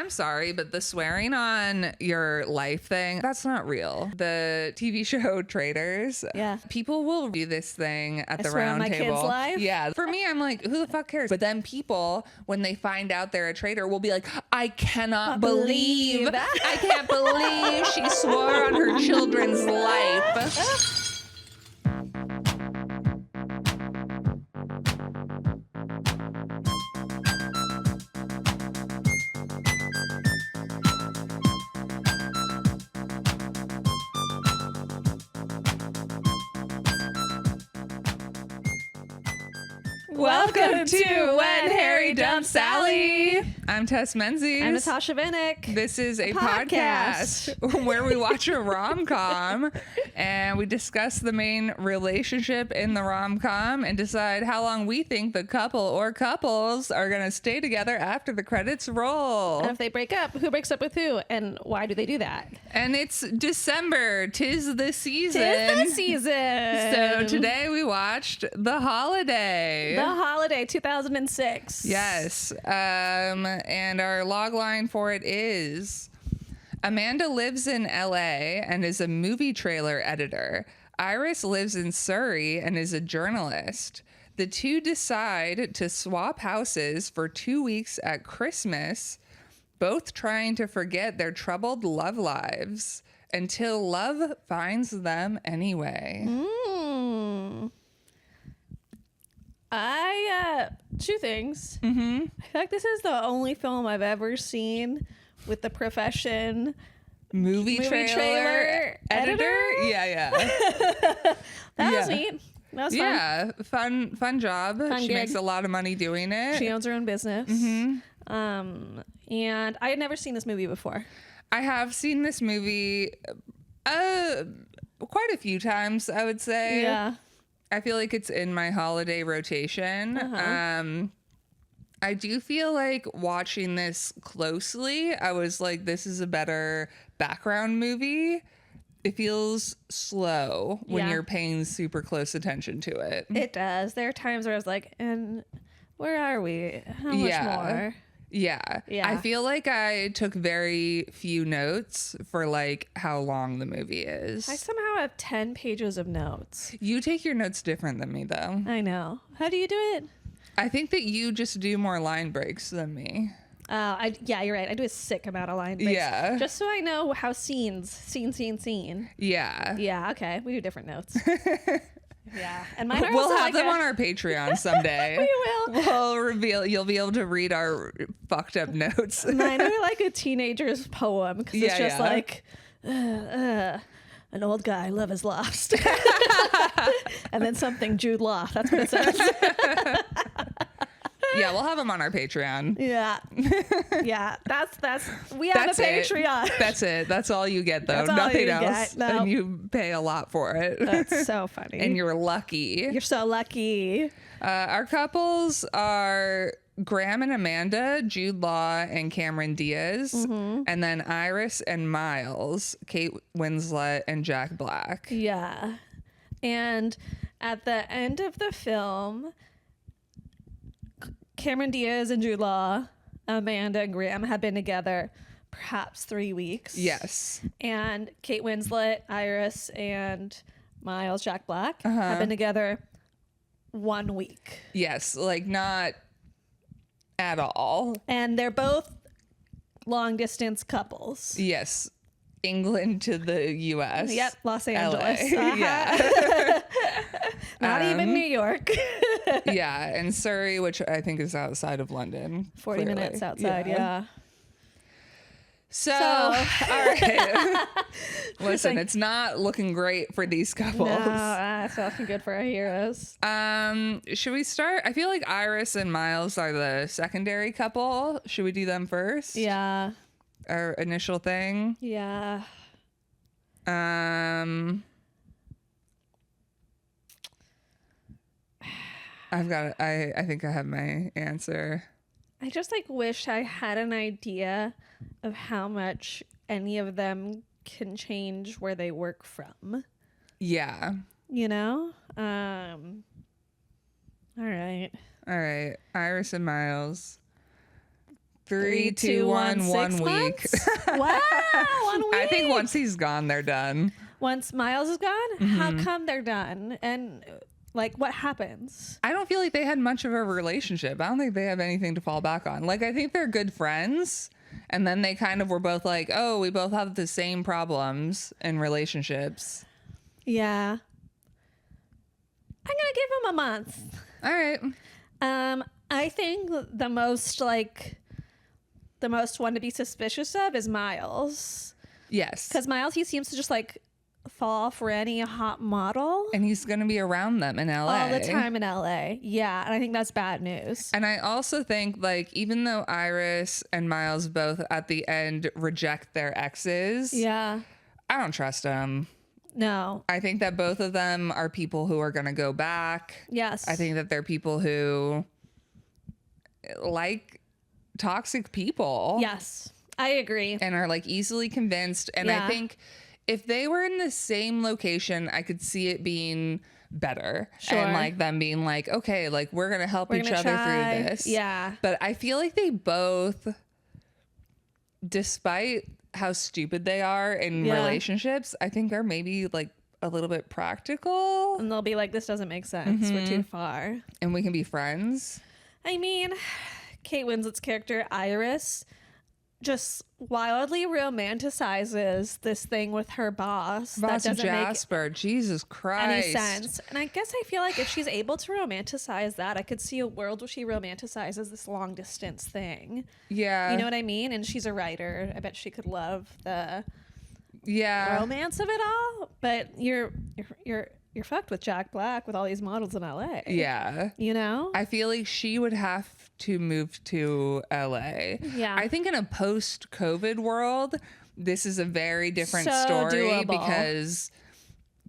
I'm sorry, but the swearing on your life thing, that's not real. The TV show Traitors. Yeah. People will do this thing at the swear on round my table. kid's life? Yeah. For me, I'm like, who the fuck cares? But then people, when they find out they're a traitor, will be like, I cannot believe I can't believe she swore on her children's life. Welcome to When Harry Dumped Sally. I'm Tess Menzies. I'm Natasha Vinnick. This is a podcast where we watch a rom-com and we discuss the main relationship in the rom-com and decide how long we think the couple or couples are going to stay together after the credits roll. And if they break up, who breaks up with who? And why do they do that? And it's December. Tis the season. Tis the season. So today we watched The Holiday. The Holiday 2006. Yes. And our log line for it is: Amanda lives in LA and is a movie trailer editor. Iris lives in Surrey and is a journalist. The two decide to swap houses for 2 weeks at Christmas, both trying to forget their troubled love lives until love finds them anyway. Two things. I feel like this is the only film I've ever seen with the profession Movie trailer editor? Yeah. That was neat. That was fun. Yeah, fun job. Fun She gig. makes a lot of money doing it. She owns her own business. And I had never seen this movie before. I have seen this movie quite a few times, I would say. Yeah. I feel like it's in my holiday rotation. I do feel like watching this closely, I was like, this is a better background movie. It feels slow when you're paying super close attention to it. It does. There are times where I was like, and where are we? How much more? Yeah. I feel like I took very few notes for like how long the movie is. I somehow have 10 pages of notes. You take your notes different than me though. I know. How do you do it? I think that you just do more line breaks than me. Yeah, you're right. I do a sick amount of line breaks. Yeah. Just so I know how scene. Yeah. Yeah, okay. We do different notes. Yeah. And mine are We'll also have like them on our Patreon someday. We will. We'll reveal. You'll be able to read our fucked up notes. Mine are like a teenager's poem because it's just like, an old guy, love is lost. And then something Jude Law. That's what it says. Yeah, we'll have them on our Patreon. Yeah. We have a Patreon. That's it. That's all you get, though. That's all Nothing you else. get. No. And you pay a lot for it. That's so funny. And you're lucky. You're so lucky. Our couples are Graham and Amanda, Jude Law and Cameron Diaz, and then Iris and Miles, Kate Winslet and Jack Black. Yeah. And at the end of the film, Cameron Diaz and Jude Law, Amanda and Graham have been together perhaps 3 weeks. Yes. And Kate Winslet, Iris, and Miles, Jack Black have been together 1 week. Yes, like not at all. And they're both long distance couples. Yes. England to the U.S. Yep, Los Angeles. LA. Yeah. Not even New York. Yeah, and Surrey, which I think is outside of London. 40 clearly. minutes outside, yeah. So, all right. Listen, it's not looking great for these couples. No, it's not looking good for our heroes. Should we start? I feel like Iris and Miles are the secondary couple. Should we do them first? Yeah. Our initial thing? Yeah. I think I have my answer. I just like wish I had an idea of how much any of them can change where they work from. Yeah. You know? All right. Iris and Miles. 3, 2, 1, 1 6 week. months? Wow, 1 week. I think once he's gone, they're done. Once Miles is gone, how come they're done? And like, what happens? I don't feel like they had much of a relationship. I don't think they have anything to fall back on. Like, I think they're good friends. And then they kind of were both like, oh, we both have the same problems in relationships. Yeah. I'm gonna give him a month. All right. I think the most one to be suspicious of is Miles. Yes. Because Miles, he seems to just like fall for any hot model And he's going to be around them in LA. all the time in LA. Yeah, and I think that's bad news. And I also think, like, even though Iris and Miles both at the end reject their exes, Yeah. I don't trust them. No. I think that both of them are people who are going to go back. Yes. I think that they're people who like toxic people. Yes. I agree. And are like easily convinced. And Yeah. I think if they were in the same location, I could see it being better. Sure. And like them being like, okay, like we're going to help We're each gonna other try. through this. Yeah. But I feel like they both, despite how stupid they are in Yeah. relationships, I think are maybe like a little bit practical. And they'll be like, this doesn't make sense. We're too far. And we can be friends. I mean, Kate Winslet's character, Iris, just wildly romanticizes this thing with her boss. Boss that doesn't Jasper, Jesus make Christ. any sense. And I guess I feel like if she's able to romanticize that, I could see a world where she romanticizes this long distance thing. Yeah. You know what I mean? And she's a writer. I bet she could love the Yeah. romance of it all. But you're fucked with Jack Black with all these models in LA. Yeah. You know? I feel like she would have to move to LA. Yeah. I think in a post-COVID world, this is a very different So story doable. because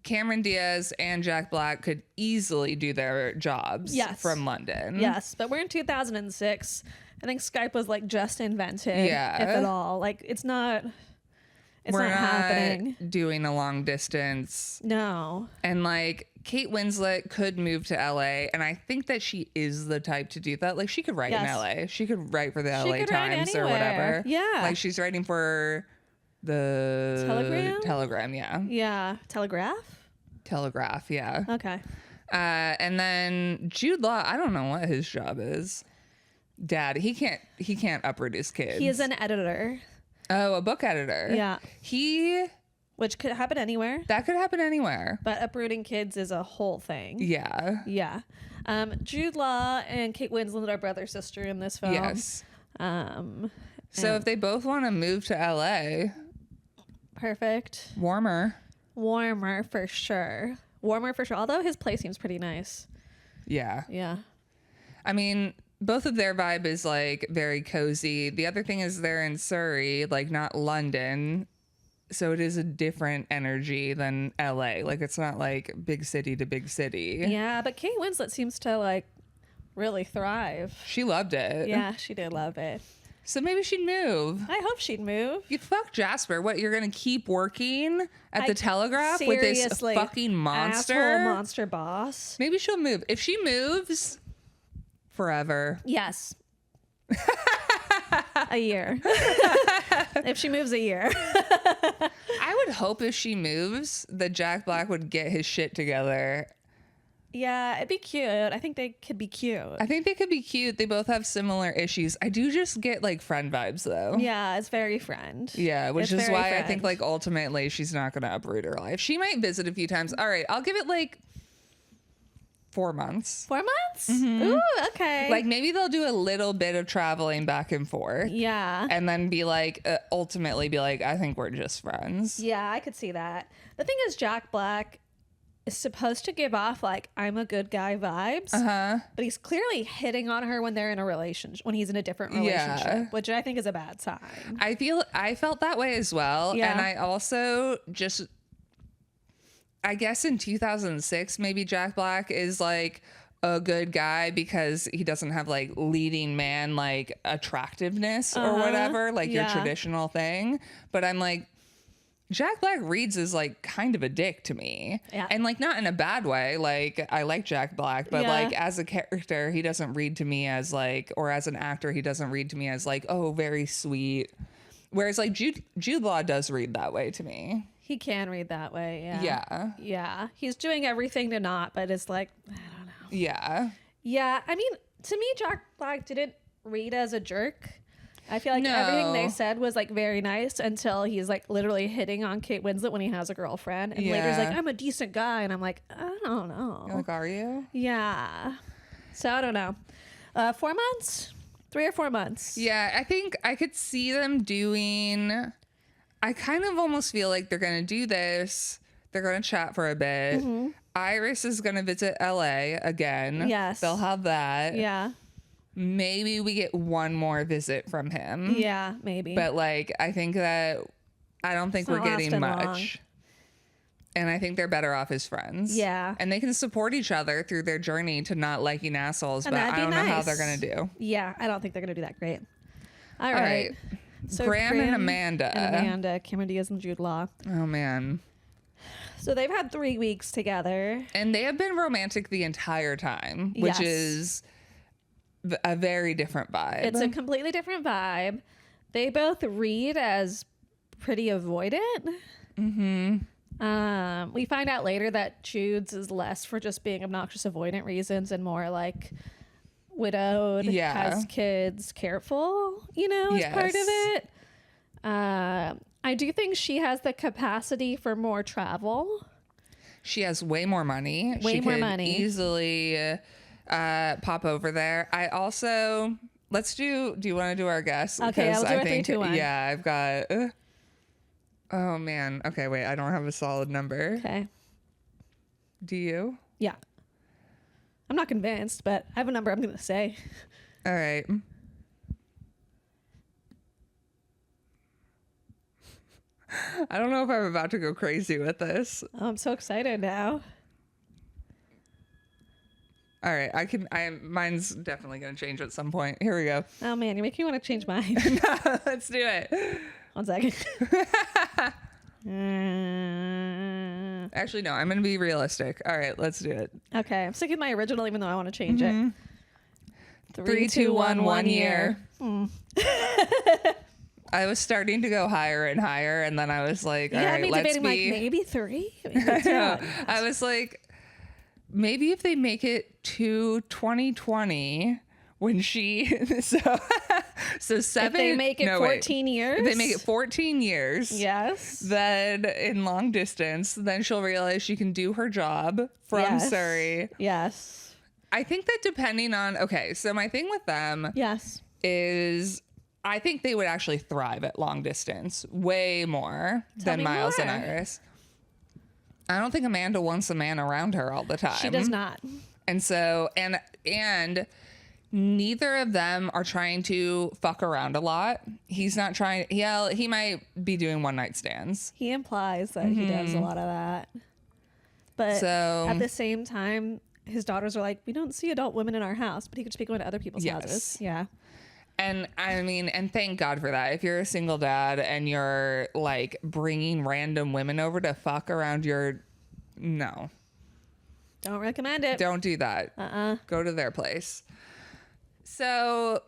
Cameron Diaz and Jack Black could easily do their jobs Yes. from London. Yes, but we're in 2006. I think Skype was like just invented, Yeah. if at all. Like it's not We're not happening. doing a long distance. No. And like Kate Winslet could move to LA, and I think that she is the type to do that. Like she could write Yes. in LA. She could write for the She LA could write Times or anywhere. whatever. Yeah. Like she's writing for the Telegram? Telegram, yeah. Yeah. Telegraph? Telegraph, yeah. Okay. And then Jude Law, I don't know what his job is. Dad, he can't uproot his kids. He is an editor. Oh, a book editor. Yeah. Which could happen anywhere. That could happen anywhere. But uprooting kids is a whole thing. Yeah. Yeah. Jude Law and Kate Winslet are brother sister in this film. Yes. Um, So if they both want to move to LA, perfect. warmer. Warmer for sure. Warmer for sure. Although his place seems pretty nice. Yeah. Yeah. I mean, both of their vibe is like very cozy. The other thing is they're in Surrey, like not London. So it is a different energy than LA. Like it's not like big city to big city. Yeah, but Kate Winslet seems to like really thrive. She loved it. Yeah, she did love it. So maybe she'd move. I hope she'd move. You fuck Jasper. What, you're going to keep working at the I- Telegraph with this seriously, fucking monster? Asshole monster boss. Maybe she'll move. If she moves, forever. Yes. A year. If she moves a year. I would hope if she moves that Jack Black would get his shit together. Yeah, it'd be cute. I think they could be cute. I think they could be cute. They both have similar issues. I do just get like friend vibes though. Yeah, it's very friend. Yeah, which It's is very why I friend. think like ultimately she's not going to uproot her life. She might visit a few times. All right, I'll give it like 4 months. 4 months? Ooh, okay. Like maybe they'll do a little bit of traveling back and forth. yeah. And then be like, ultimately be like, I think we're just friends. Yeah, I could see that. The thing is, Jack Black is supposed to give off like I'm a good guy vibes, but he's clearly hitting on her when they're in a relationship, when he's in a different relationship, Yeah. which I think is a bad sign. I felt that way as well. Yeah. And I also just, I guess in 2006, maybe Jack Black is like a good guy because he doesn't have like leading man, like attractiveness or whatever, like your Yeah. traditional thing. But I'm like, Jack Black reads as like kind of a dick to me. Yeah. And like not in a bad way. Like I like Jack Black, but Yeah. like as a character, he doesn't read to me as like, or as an actor, he doesn't read to me as like, oh, very sweet. Whereas like Jude Law does read that way to me. He can read that way. Yeah. Yeah. Yeah. He's doing everything to not, but it's like, I don't know. Yeah. Yeah. I mean, to me, Jack Black didn't read as a jerk. I feel like No. everything they said was like very nice until he's like literally hitting on Kate Winslet when he has a girlfriend. And later he's like, I'm a decent guy. And I'm like, I don't know. You're like, are you? Yeah. So I don't know. 4 months? 3 or 4 months. Yeah, I think I could see them doing. I kind of almost feel like they're going to do this. They're going to chat for a bit. Mm-hmm. Iris is going to visit LA again. Yes. They'll have that. Yeah. Maybe we get one more visit from him. Yeah, maybe. But like, I think that I don't think It's we're not getting lasting much. long. And I think they're better off as friends. Yeah. And they can support each other through their journey to not liking assholes. And But that'd I be don't know how nice. they're going to do. Yeah, I don't think they're going to do that great. All All right. right. So Graham and Amanda. Cameron Diaz and Jude Law. Oh, man. So they've had 3 weeks together. And they have been romantic the entire time, which Yes. is a very different vibe. It's a completely different vibe. They both read as pretty avoidant. Mm-hmm. We find out later that Jude's is less for just being obnoxious avoidant reasons and more like widowed, Yeah. has kids, careful, is part of Yes. it. I do think she has the capacity for more travel. She has way more money. Way she more could money. easily pop over there. I also do you want to do our guess? Okay, Because I'll do I a 3, think 2, 1. yeah, I've got oh man. Okay, wait, I don't have a solid number. Okay. Do you? Yeah. I'm not convinced, but I have a number I'm going to say. All right. I don't know if I'm about to go crazy with this. Oh, I'm so excited now. All right, mine's definitely going to change at some point. Here we go. Oh, man, you're making me want to change mine. Let's do it. 1 second. Actually, no, I'm going to be realistic. All right, let's do it. Okay, I'm sticking with my original even though I want to change it. 3, 2, 1, 1 year. I was starting to go higher and higher, and then I was like, all You had right, me let's debating be. like maybe 3? Maybe I 2. know. I was like, maybe if they make it to 2020 when she so 7 If they make it no, wait. 14 years? If they make it 14 years. Yes. Then in long distance, then she'll realize she can do her job from Yes. Surrey. Yes. I think that depending on so my thing with them Yes. is I think they would actually thrive at long distance way more Tell than me Miles and more. Iris. I don't think Amanda wants a man around her all the time. She does not. And so and neither of them are trying to fuck around a lot. He's not trying. Yeah, he might be doing one night stands. He implies that he does a lot of that. But So- at the same time, his daughters are like, we don't see adult women in our house, but he could just be going to other people's Yes. houses. Yeah. And I mean, and thank God for that. If you're a single dad and you're like bringing random women over to fuck around no, Don't recommend it. don't do that. Go to their place. So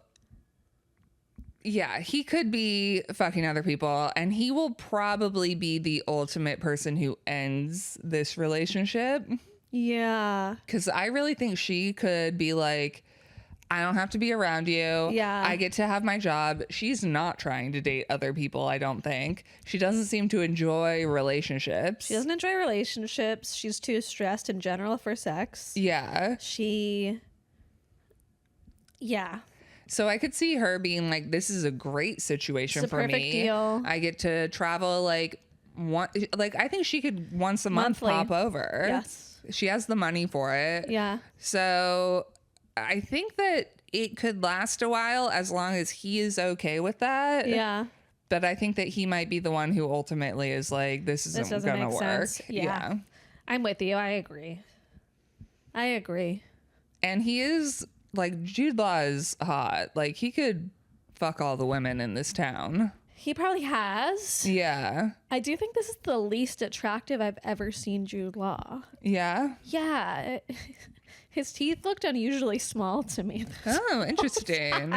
yeah, he could be fucking other people, and he will probably be the ultimate person who ends this relationship. Yeah. Because I really think she could be like, I don't have to be around you. Yeah. I get to have my job. She's not trying to date other people, I don't think. She doesn't seem to enjoy relationships. She doesn't enjoy relationships. She's too stressed in general for sex. Yeah. Yeah. So I could see her being like, this is a great situation It's a for perfect me. deal. I get to travel I think she could once a month Monthly. pop over. Yes. She has the money for it. Yeah. So I think that it could last a while as long as he is okay with that. Yeah. But I think that he might be the one who ultimately is like, this isn't doesn't going to make work. sense. Yeah. I'm with you. I agree. And he is like, Jude Law is hot. Like, he could fuck all the women in this town. He probably has. Yeah. I do think this is the least attractive I've ever seen Jude Law. Yeah. Yeah. His teeth looked unusually small to me. Oh, interesting.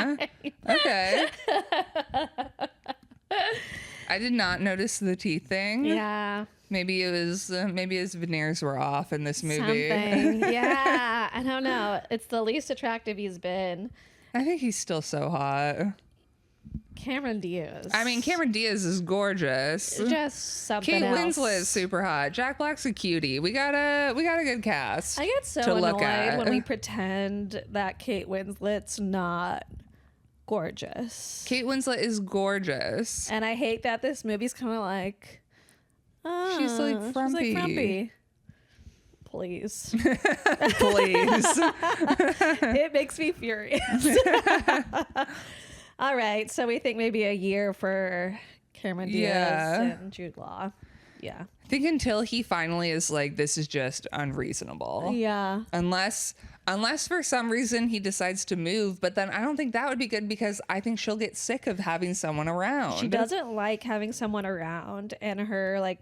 Okay. I did not notice the teeth thing. Yeah. Maybe it was maybe his veneers were off in this movie. Something. Yeah. I don't know. It's the least attractive he's been. I think he's still so hot. Cameron Diaz. I mean, Cameron Diaz is gorgeous. Just something Kate else. Winslet is super hot. Jack Black's a cutie. We got a good cast. I get so to look annoyed at. when we pretend that Kate Winslet's not gorgeous. Kate Winslet is gorgeous. And I hate that this movie's kind of like, She's like frumpy. Please. Please. It makes me furious. All right. So we think maybe a year for Cameron Diaz and Jude Law. Yeah. I think until he finally is like, this is just unreasonable. Yeah. Unless for some reason he decides to move, but then I don't think that would be good because I think she'll get sick of having someone around. She doesn't like having someone around, and her like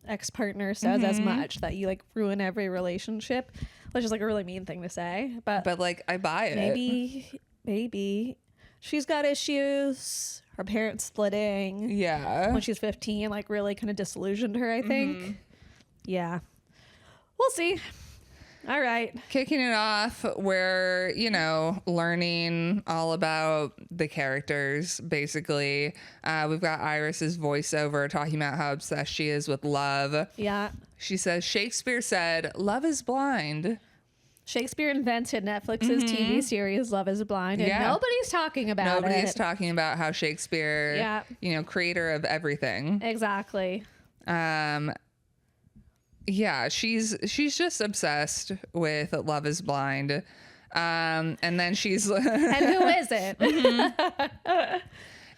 ex-partner says as much, that you like ruin every relationship, which is like a really mean thing to say. But like I buy it. Maybe she's got issues. Her parents splitting. Yeah. When she's 15, like really kind of disillusioned her, I think. Yeah. We'll see. All right. Kicking it off, we're, learning all about the characters, basically. We've got Iris's voiceover talking about how obsessed she is with love. Yeah. She says, Shakespeare said, love is blind. Shakespeare invented Netflix's TV series Love is Blind, and nobody's talking about it. Nobody's talking about how Shakespeare, creator of everything. Exactly. Yeah, she's just obsessed with Love is Blind. And then she's and who isn't?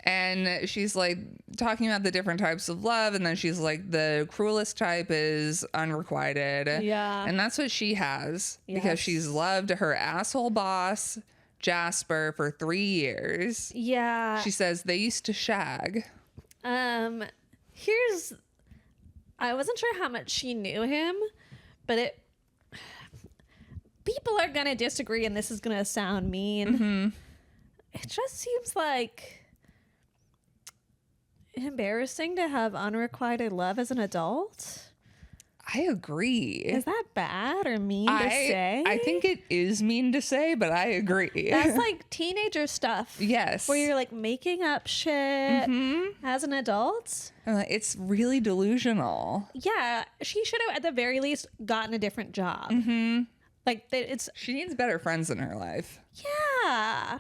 And she's like talking about the different types of love, and then she's like, the cruelest type is unrequited. Yeah. And that's what she has because she's loved her asshole boss, Jasper, for 3 years. Yeah. She says they used to shag. I wasn't sure how much she knew him, but people are gonna disagree, and this is gonna sound mean. It just seems like embarrassing to have unrequited love as an adult. I agree. Is that bad or mean to say? I think it is mean to say, but I agree. That's like teenager stuff. Yes. Where you're like making up shit as an adult. It's really delusional. Yeah. She should have at the very least gotten a different job. Like she needs better friends in her life. Yeah.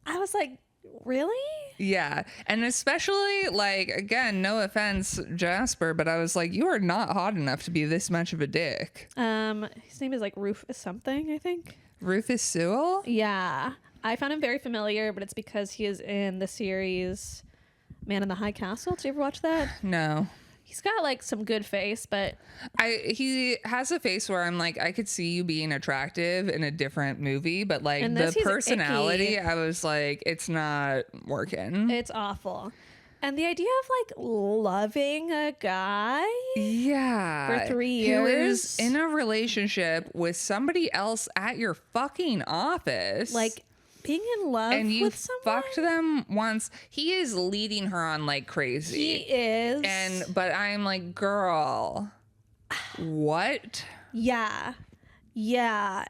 I was like, really? Yeah. And especially, like, again, no offense, Jasper, but I was like, you are not hot enough to be this much of a dick. His name is like Rufus something, I think. Rufus Sewell? Yeah. I found him very familiar, but it's because he is in the series Man in the High Castle. Did you ever watch that? No. He's got like some good face, but he has a face where I'm like, I could see you being attractive in a different movie, but like the personality, I was like, it's not working. It's awful. And the idea of like loving a guy for 3 years who is in a relationship with somebody else at your fucking office, like being in love and you with someone? fucked them once. He is leading her on like crazy. He is. But I'm like, girl, what? Yeah.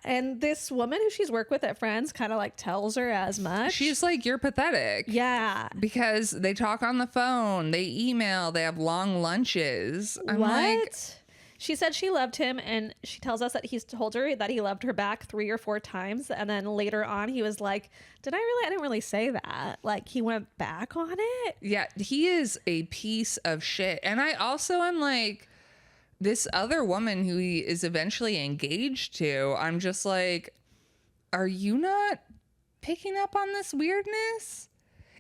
And this woman who she's worked with at Friends kind of like tells her as much. She's like, you're pathetic. Yeah. Because they talk on the phone, they email, they have long lunches. I'm like, she said she loved him, and she tells us that he's told her that he loved her back 3 or 4 times, and then later on he was like, I didn't really say that. Like, he went back on it. Yeah, he is a piece of shit. And I also am like, this other woman who he is eventually engaged to, I'm just like, are you not picking up on this weirdness?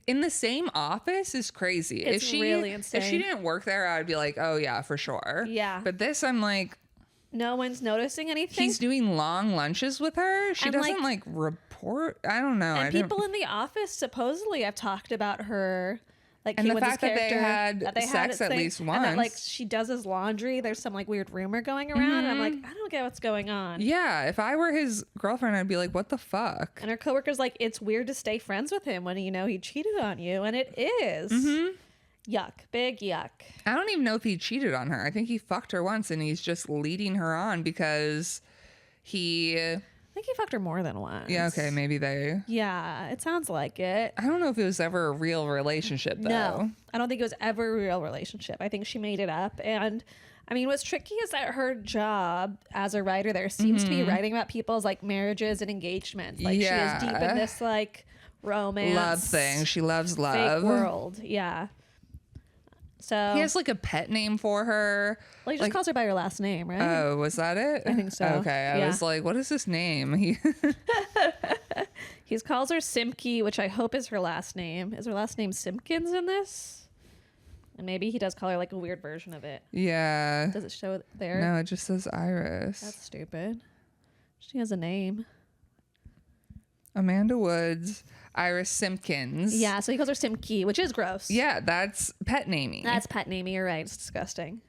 In the same office is crazy. It's really insane. If she didn't work there, I'd be like, oh yeah, for sure. Yeah. But this, I'm like, no one's noticing anything. He's doing long lunches with her. She doesn't like report. I don't know. And people in the office supposedly have talked about her Like And Kate the Winslet's fact that they character, had that they sex at thing, least and that, like, once. she does his laundry. There's some like weird rumor going around, and I'm like, I don't get what's going on. Yeah, if I were his girlfriend, I'd be like, what the fuck? And her coworker's like, it's weird to stay friends with him when you know he cheated on you, and it is. Yuck, big yuck. I don't even know if he cheated on her. I think he fucked her once, and he's just leading her on because he. I think he fucked her more than once. Yeah, okay, maybe they. Yeah, it sounds like it. I don't know if it was ever a real relationship, though. No, I don't think it was ever a real relationship. I think she made it up. And I mean, what's tricky is that her job as a writer there seems to be writing about people's like marriages and engagements. Like she is deep in this like romance love thing. She loves love. fake world. Yeah. So He has like a pet name for her. well, he just like, calls her by her last name, right? Oh, was that it? I think so. Okay, I Yeah. was like, what is this name? He He calls her Simke, which I hope is her last name. Is her last name Simpkins in this? And maybe he does call her like a weird version of it. Yeah. Does it show there? No, it just says Iris. That's stupid. She has a name. Amanda Woods, Iris Simpkins. Yeah, so he calls her Simke, which is gross. Yeah, that's pet naming. That's pet naming. You're right. It's disgusting.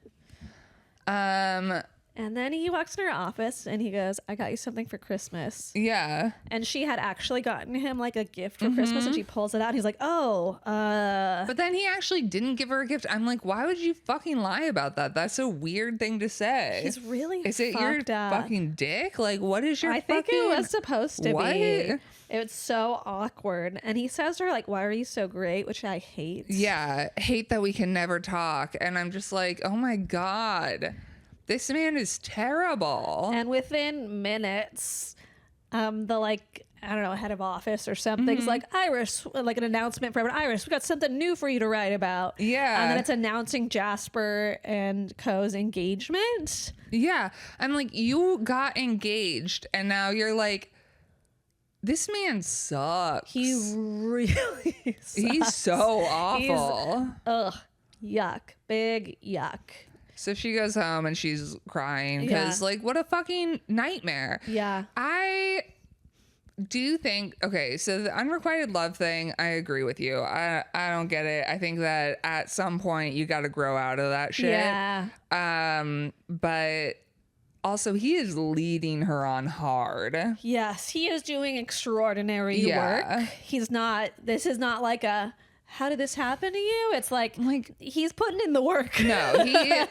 Um, And then he walks in her office and he goes, I got you something for Christmas. yeah. And she had actually gotten him like a gift for Christmas, and she pulls it out. And he's like, oh, But then he actually didn't give her a gift. I'm like, why would you fucking lie about that? That's a weird thing to say. he's really Is it your fucked up. fucking dick? Like, what is your I think fucking... it was supposed to What? be. It was so awkward. And he says to her, like, why are you so great? Which I hate. Yeah, hate that we can never talk. And I'm just like, oh my God, this man is terrible. And within minutes, the like, I don't know, head of office or something's like, Iris, like an announcement for everyone. Iris, we got something new for you to write about. Yeah. And then it's announcing Jasper and Co's engagement. Yeah. I'm like, you got engaged and now you're like, this man sucks. He really sucks. He's so awful. Ugh, yuck, big yuck. So she goes home and she's crying because, Yeah. like, what a fucking nightmare. Yeah. I do think, okay, so the unrequited love thing, I agree with you. I don't get it. I think that at some point you got to grow out of that shit. Yeah. But also he is leading her on hard. Yes, he is doing extraordinary Yeah. work. He's not, this is not like a, how did this happen to you? It's like he's putting in the work. No, he.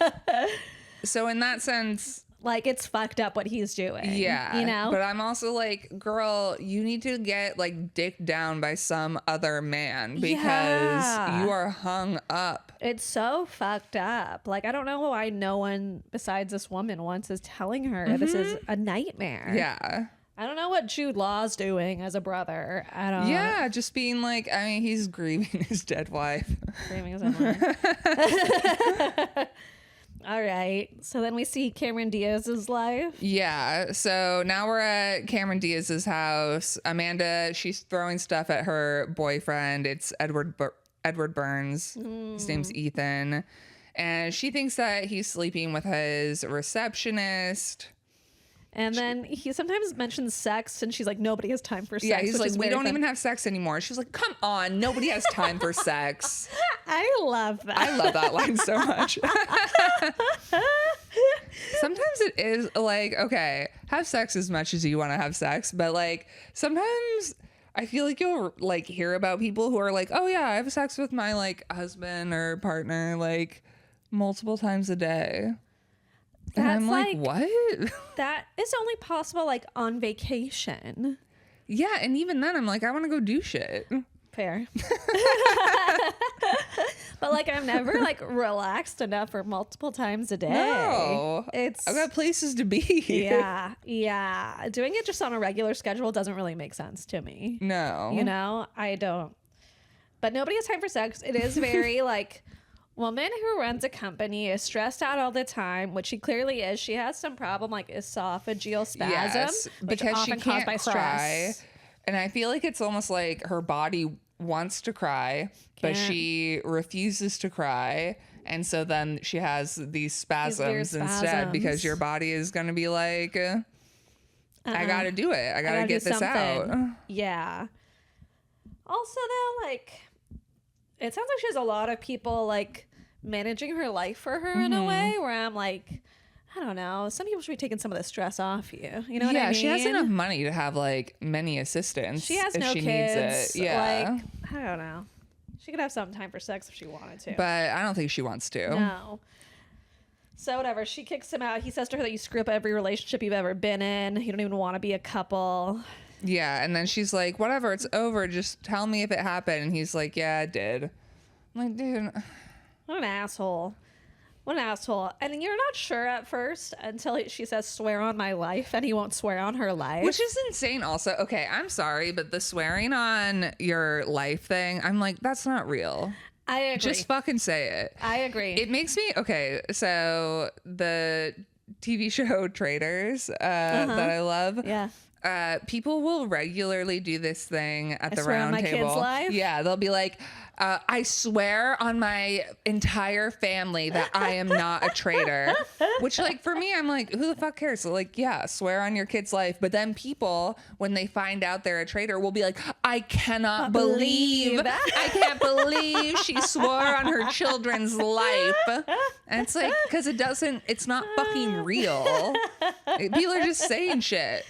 So in that sense, Like it's fucked up what he's doing. yeah. You know? But I'm also like, girl, you need to get like dicked down by some other man because Yeah. you are hung up. It's so fucked up. Like I don't know why no one besides this woman once is telling her this is a nightmare. Yeah. I don't know what Jude Law's doing as a brother. I don't Yeah, just being like, I mean, he's grieving his dead wife. Screaming as I'm All right. So then we see Cameron Diaz's life. Yeah. So now we're at Cameron Diaz's house. Amanda, she's throwing stuff at her boyfriend. It's Edward Burns. His name's Ethan. And she thinks that he's sleeping with his receptionist. And then he sometimes mentions sex, and she's like, nobody has time for sex. Yeah, he's which like, is we very don't fun. even have sex anymore. She's like, come on, nobody has time for sex. I love that. I love that line so much. Sometimes it is like, okay, have sex as much as you want to have sex, but like sometimes I feel like you'll like hear about people who are like, oh yeah, I have sex with my like husband or partner like multiple times a day. And That's I'm like, what? That is only possible like on vacation. Yeah, and even then I'm like, I want to go do shit. Fair. But like I'm never like relaxed enough for multiple times a day. No. It's I've got places to be. yeah. Doing it just on a regular schedule doesn't really make sense to me. No. You know, I don't. But nobody has time for sex. It is very like woman who runs a company is stressed out all the time, which she clearly is. She has some problem like esophageal spasm, Yes, which because often she can't caused by cry. stress. And I feel like it's almost like her body wants to cry, but Can't. she refuses to cry. And so then she has these spasms weird instead because spasms. your body is going to be like, I got to do it. I got to gotta get do this out. something. Yeah. Also, though, like, it sounds like she has a lot of people like managing her life for her in a way where I'm like, I don't know. Some people should be taking some of the stress off you. You know what I mean? Yeah, she has enough money to have like many assistants. She has if no she kids. needs it. Yeah. Like, I don't know. She could have some time for sex if she wanted to. But I don't think she wants to. No. So whatever. She kicks him out. He says to her that you screw up every relationship you've ever been in. You don't even want to be a couple. Yeah, and then she's like, whatever, it's over. Just tell me if it happened. And he's like, yeah, it did. I'm like, dude. What an asshole. What an asshole. And you're not sure at first until she says, swear on my life, and he won't swear on her life. Which is insane also. Okay, I'm sorry, but the swearing on your life thing, I'm like, that's not real. I agree. Just fucking say it. I agree. It makes me, okay, so the TV show Traitors that I love. Yeah. People will regularly do this thing at the swear on round my table. kid's life? Yeah, they'll be like, I swear on my entire family that I am not a traitor. Which, like, for me, I'm like, who the fuck cares? So, like, yeah, swear on your kid's life. But then people, when they find out they're a traitor, will be like, I cannot believe I can't believe she swore on her children's life. And it's like, because it's not fucking real. People are just saying shit.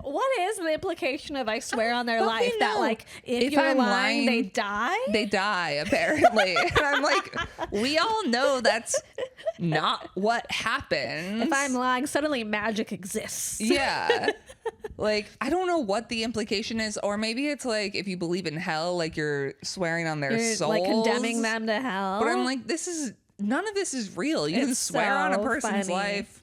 What is the implication of I swear on their fucking life? know. That, like, if you're I'm lying, they die? They die, apparently. And I'm like, we all know that's not what happens. If I'm lying, suddenly magic exists. Yeah. Like, I don't know what the implication is. Or maybe it's like, if you believe in hell, like you're swearing on their You're, souls. like, condemning them to hell. But I'm like, none of this is real. You can swear on a so person's funny. life.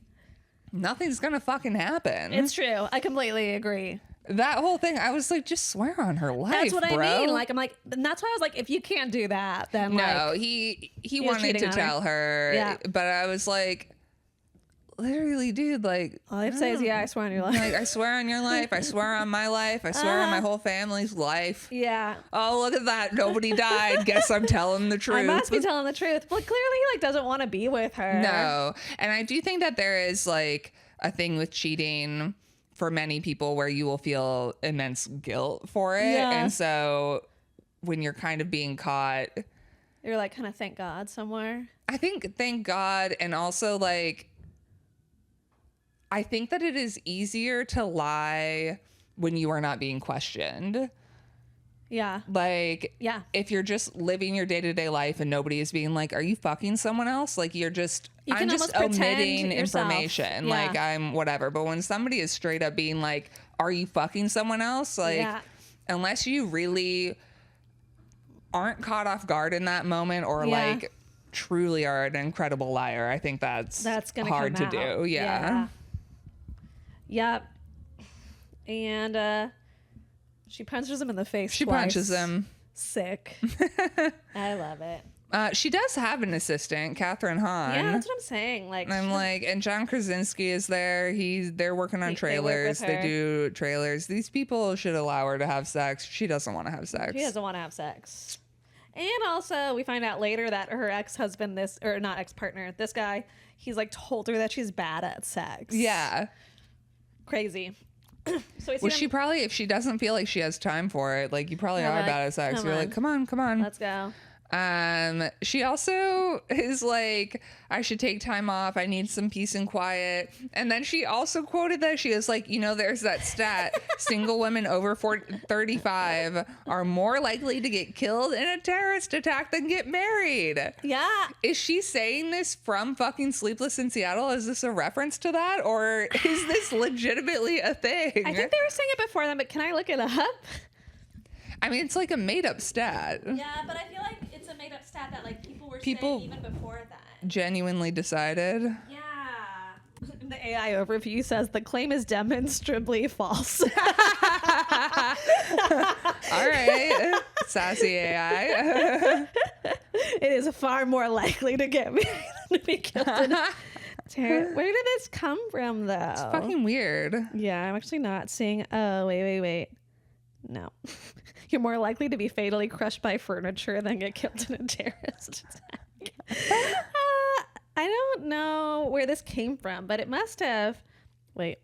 Nothing's gonna fucking happen. It's true. I completely agree. That whole thing, I was like, just swear on her life. That's what bro. I mean. Like, I'm like, and that's why I was like, if you can't do that, then No, like, he was wanted cheating to on her. tell her, Yeah. but I was like, literally, dude, like, all I have to say is, yeah, I swear on your life. like, I swear on your life, I swear on my life, I swear on my whole family's life. Yeah. Oh, look at that, nobody died. Guess I'm telling the truth. I must be telling the truth. But clearly he like doesn't want to be with her. No, and I do think that there is like a thing with cheating for many people where you will feel immense guilt for it, Yeah. and so when you're kind of being caught, You're like, kind of thank God somewhere. I think thank God, and also like I think that it is easier to lie when you are not being questioned. Yeah. Like, Yeah. if you're just living your day-to-day life and nobody is being like, are you fucking someone else? Like, You I'm can just almost pretend omitting yourself. information. Yeah. Like, I'm whatever. But when somebody is straight up being like, are you fucking someone else? Like, Yeah. unless you really aren't caught off guard in that moment or Yeah. like truly are an incredible liar, I think that's Gonna hard to come out. do. Yeah. Yep. And she punches him in the face. She twice. punches him. Sick. I love it. She does have an assistant, Catherine Hahn. Yeah, that's what I'm saying. Like, And I'm like, and John Krasinski is there. They're working on They work trailers. with They her. do trailers. These people should allow her to have sex. She doesn't want to have sex. she doesn't want to have sex. And also, we find out later that her ex-husband, not ex-partner, this guy, he's like told her that she's bad at sex. Yeah. Crazy. So we see Well, them- she probably, if she doesn't feel like she has time for it, like you probably Yeah, are like, bad at sex. come You're on. like, come on, come on. Let's go. She also is like, I should take time off. I need some peace and quiet. And then she also quoted that she was like, there's that stat, single women over 35 are more likely to get killed in a terrorist attack than get married. Yeah. Is she saying this from fucking Sleepless in Seattle? Is this a reference to that? Or is this legitimately a thing? I think they were saying it before then, but can I look it up? I mean, it's like a made up stat. Yeah, but I feel like it's a made up stat that like people were People- saying even before that. Genuinely decided. Yeah. The AI overview says the claim is demonstrably false. All right. Sassy AI. It is far more likely to get married than to be killed in a terror. Where did this come from, though? It's fucking weird. Yeah, I'm actually not seeing. Oh, wait. No. You're more likely to be fatally crushed by furniture than get killed in a terrorist attack. I don't know where this came from, but it must have. Wait.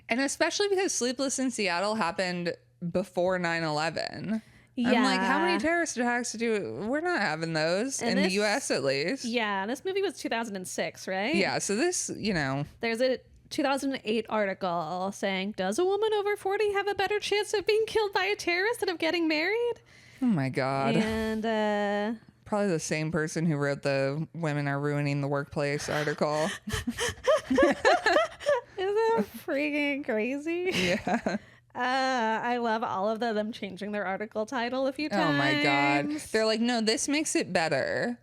And especially because Sleepless in Seattle happened before 9/11. I'm like, how many Yeah. terrorist attacks do we're not having those And in the this- US at least. Yeah, this movie was 2006, right? Yeah, so this, There's a 2008 article saying, does a woman over 40 have a better chance of being killed by a terrorist than of getting married? oh my God. And Probably the same person who wrote the women are ruining the workplace article. isn't that freaking crazy? Yeah. I love all of them changing their article title a few times. Oh my God. They're like, no, this makes it better.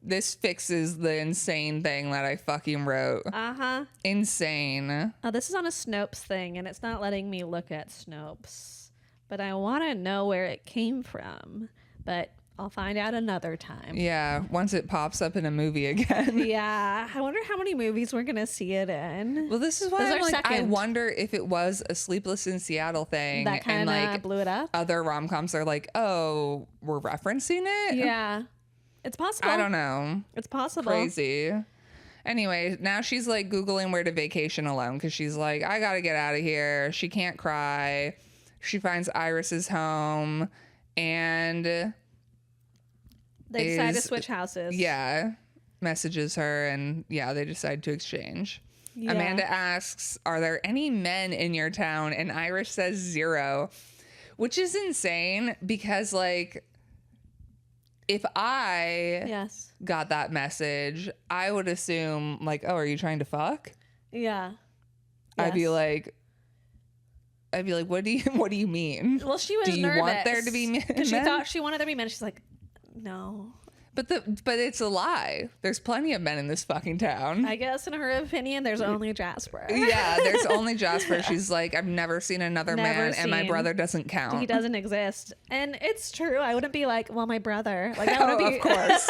This fixes the insane thing that I fucking wrote. Uh-huh. Insane. Oh, this is on a Snopes thing, and it's not letting me look at Snopes. But I want to know where it came from. But I'll find out another time. Yeah, once it pops up in a movie again. Yeah. I wonder how many movies we're going to see it in. Well, this is why This is I'm our like, I second. wonder if it was a Sleepless in Seattle thing. That kind and of like blew it up. other rom-coms are like, oh, we're referencing it? Yeah. It's possible. I don't know. It's possible. Crazy. Anyway, now she's like Googling where to vacation alone because she's like, I got to get out of here. She can't cry. She finds Iris's home and They decide to is- switch houses. yeah, messages her and yeah, they decide to exchange. Yeah. Amanda asks, are there any men in your town? And Iris says 0, which is insane because like if I Yes. got that message, I would assume like, oh, are you trying to fuck? Yeah. I'd be Yes. like, what do you mean? well, she was do you nervous. want there to be men? Because she thought she wanted there to be men. She's like, no. But it's a lie. There's plenty of men in this fucking town. I guess in her opinion, there's only Jasper. Yeah, there's only Jasper. She's like, I've never seen another Never man, and my seen. brother doesn't count. He doesn't exist. And it's true. I wouldn't be like, well, my brother. Like, that Oh, would be. of course.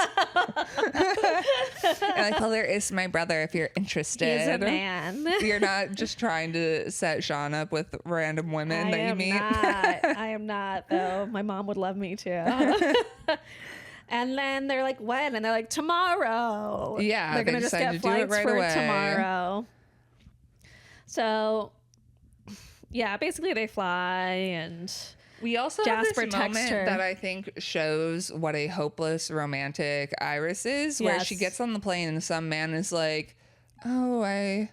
And like, well, there is my brother if you're interested. He's a man. You're not just trying to set Sean up with random women that you meet. I am not, though. My mom would love me too. And then they're like, when? And they're like, tomorrow. Yeah, they're they gonna just decide get to do it flights right for away. tomorrow. So, yeah, basically they fly and We also Jasper have this texts moment her. that I think shows what a hopeless romantic Iris is, where she Yes. gets on the plane and some man is like, "Oh, I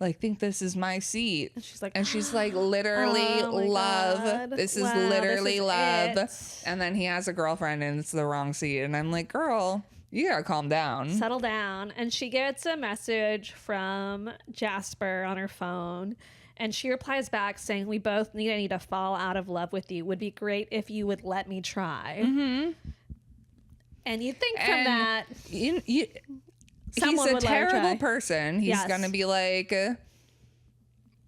like think this is my seat," and she's like, literally, "Oh my love. God. This is Wow, this literally is love. it." And then he has a girlfriend and it's the wrong seat, and I'm like, "Girl, you gotta calm down." settle down. And she gets a message from Jasper on her phone. And she replies back saying, we both need to fall out of love with you. Would be great if you would let me try. Mm-hmm. And you'd think from And that, he's Someone a would let her terrible try. person. He's Yes. gonna be like,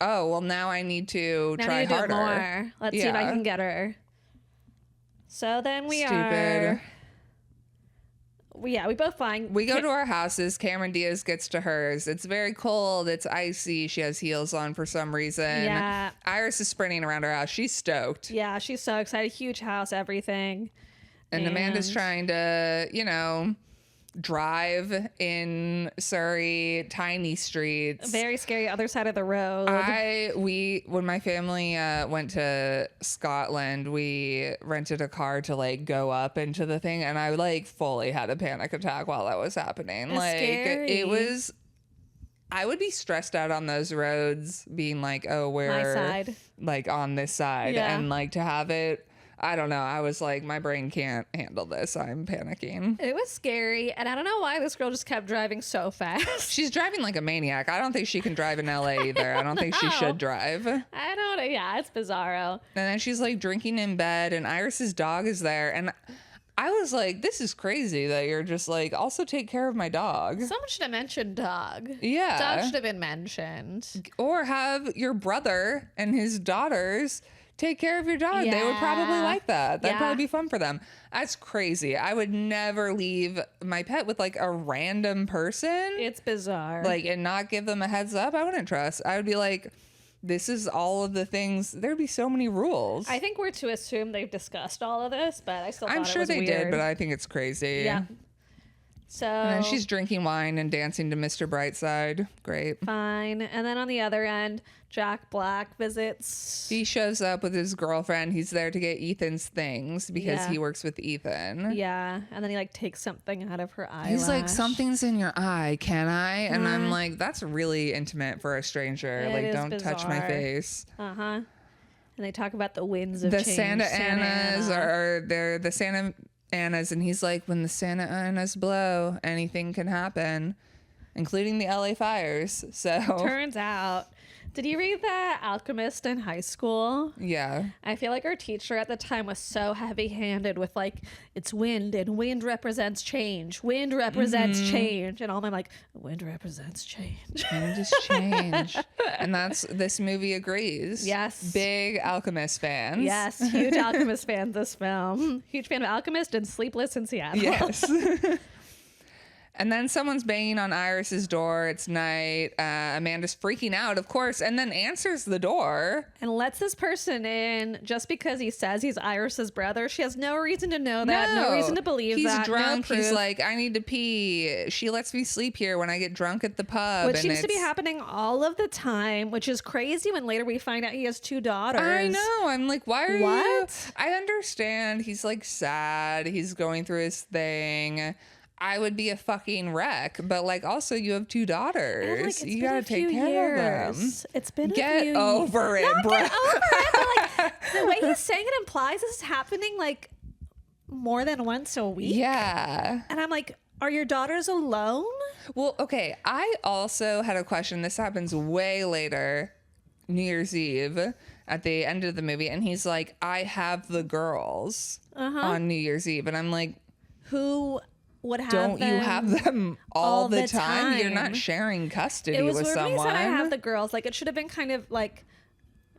"Oh, well, now I need to now try you do it harder." more. Let's see if I Yeah. can get her. So then we Stupid. we both find. We go to our houses. Cameron Diaz gets to hers. It's very cold. It's icy. She has heels on for some reason. Yeah. Iris is sprinting around her house. She's stoked. Yeah, she's so excited. Huge house, everything. And Amanda's And- trying to, drive in Surrey, tiny streets. Very scary other side of the road. When my family went to Scotland, we rented a car to like go up into the thing, and I like fully had a panic attack while that was happening. That's like scary. it was, I would be stressed out on those roads, being like, oh, My we're side. like on this side, Yeah. and like to have it. I don't know. I was like, my brain can't handle this. I'm panicking. It was scary, and I don't know why this girl just kept driving so fast. She's driving like a maniac. I don't think she can drive in LA either. I don't think she should drive. And I don't know. Yeah, it's bizarro. then she's like drinking in bed, and Iris's dog is there. And I was like, this is crazy that you're just like, also take care of my dog. Someone should have mentioned dog. Yeah. Dog should have been mentioned. Or have your brother and his daughters take care of your dog. They would probably Yeah. like that. That'd Yeah. probably be fun for them. That's crazy. I would never leave my pet with like a random person. It's bizarre. Like, and not give them a heads up. I wouldn't trust. I would be like, this is all of the things. There'd be so many rules. I think we're to assume they've discussed all of this, but I still thought I'm it sure was they weird. did, but I think it's crazy. Yeah. So And then she's drinking wine and dancing to Mr. Brightside. Great. fine. And then on the other end, Jack Black visits. He shows up with his girlfriend. He's there to get Ethan's things because Yeah. he works with Ethan. Yeah, and then he like takes something out of her eyelash. He's like, something's in your eye, can I? And I'm like, that's really intimate for a stranger. It Like, is don't touch my bizarre. face. And they talk about the winds of The change. Santa Anas Ana. they're the Santa Anas, and he's like, when the Santa Anas blow, anything can happen, including the LA fires. So Turns out, did you read The Alchemist in high school? yeah. I feel like our teacher at the time was so heavy-handed with like, it's wind and wind represents change. Wind represents change. And all my like, wind represents change. And just change. And this movie agrees. Yes. Big Alchemist fans. Yes, huge Alchemist fan this film. Huge fan of Alchemist and Sleepless in Seattle. Yes. And then someone's banging on Iris's door. It's night. Amanda's freaking out, of course, and then answers the door. And lets this person in just because he says he's Iris's brother. She has no reason to know that, no reason to believe He's that. He's drunk. No He's proof. like, I need to pee. She lets me sleep here when I get drunk at the pub. Which and seems to be happening all of the time, which is crazy when later we find out he has 2 daughters. I know. I'm like, why are you? What? I understand. He's like sad. He's going through his thing. I would be a fucking wreck, but like also you have 2 daughters. And, like, it's You been gotta a take few care years. of them. It's been a Get few over it, Not bro. Get over it, but like the way he's saying it implies this is happening like more than once a week. Yeah. And I'm like, are your daughters alone? Well, okay. I also had a question. This happens way later, New Year's Eve, at the end of the movie, and he's like, I have the girls on New Year's Eve. And I'm like, Who would have don't you them have them all the time? You're time. not sharing custody It was with weird when he someone. said I have the girls. Like it should have been kind of like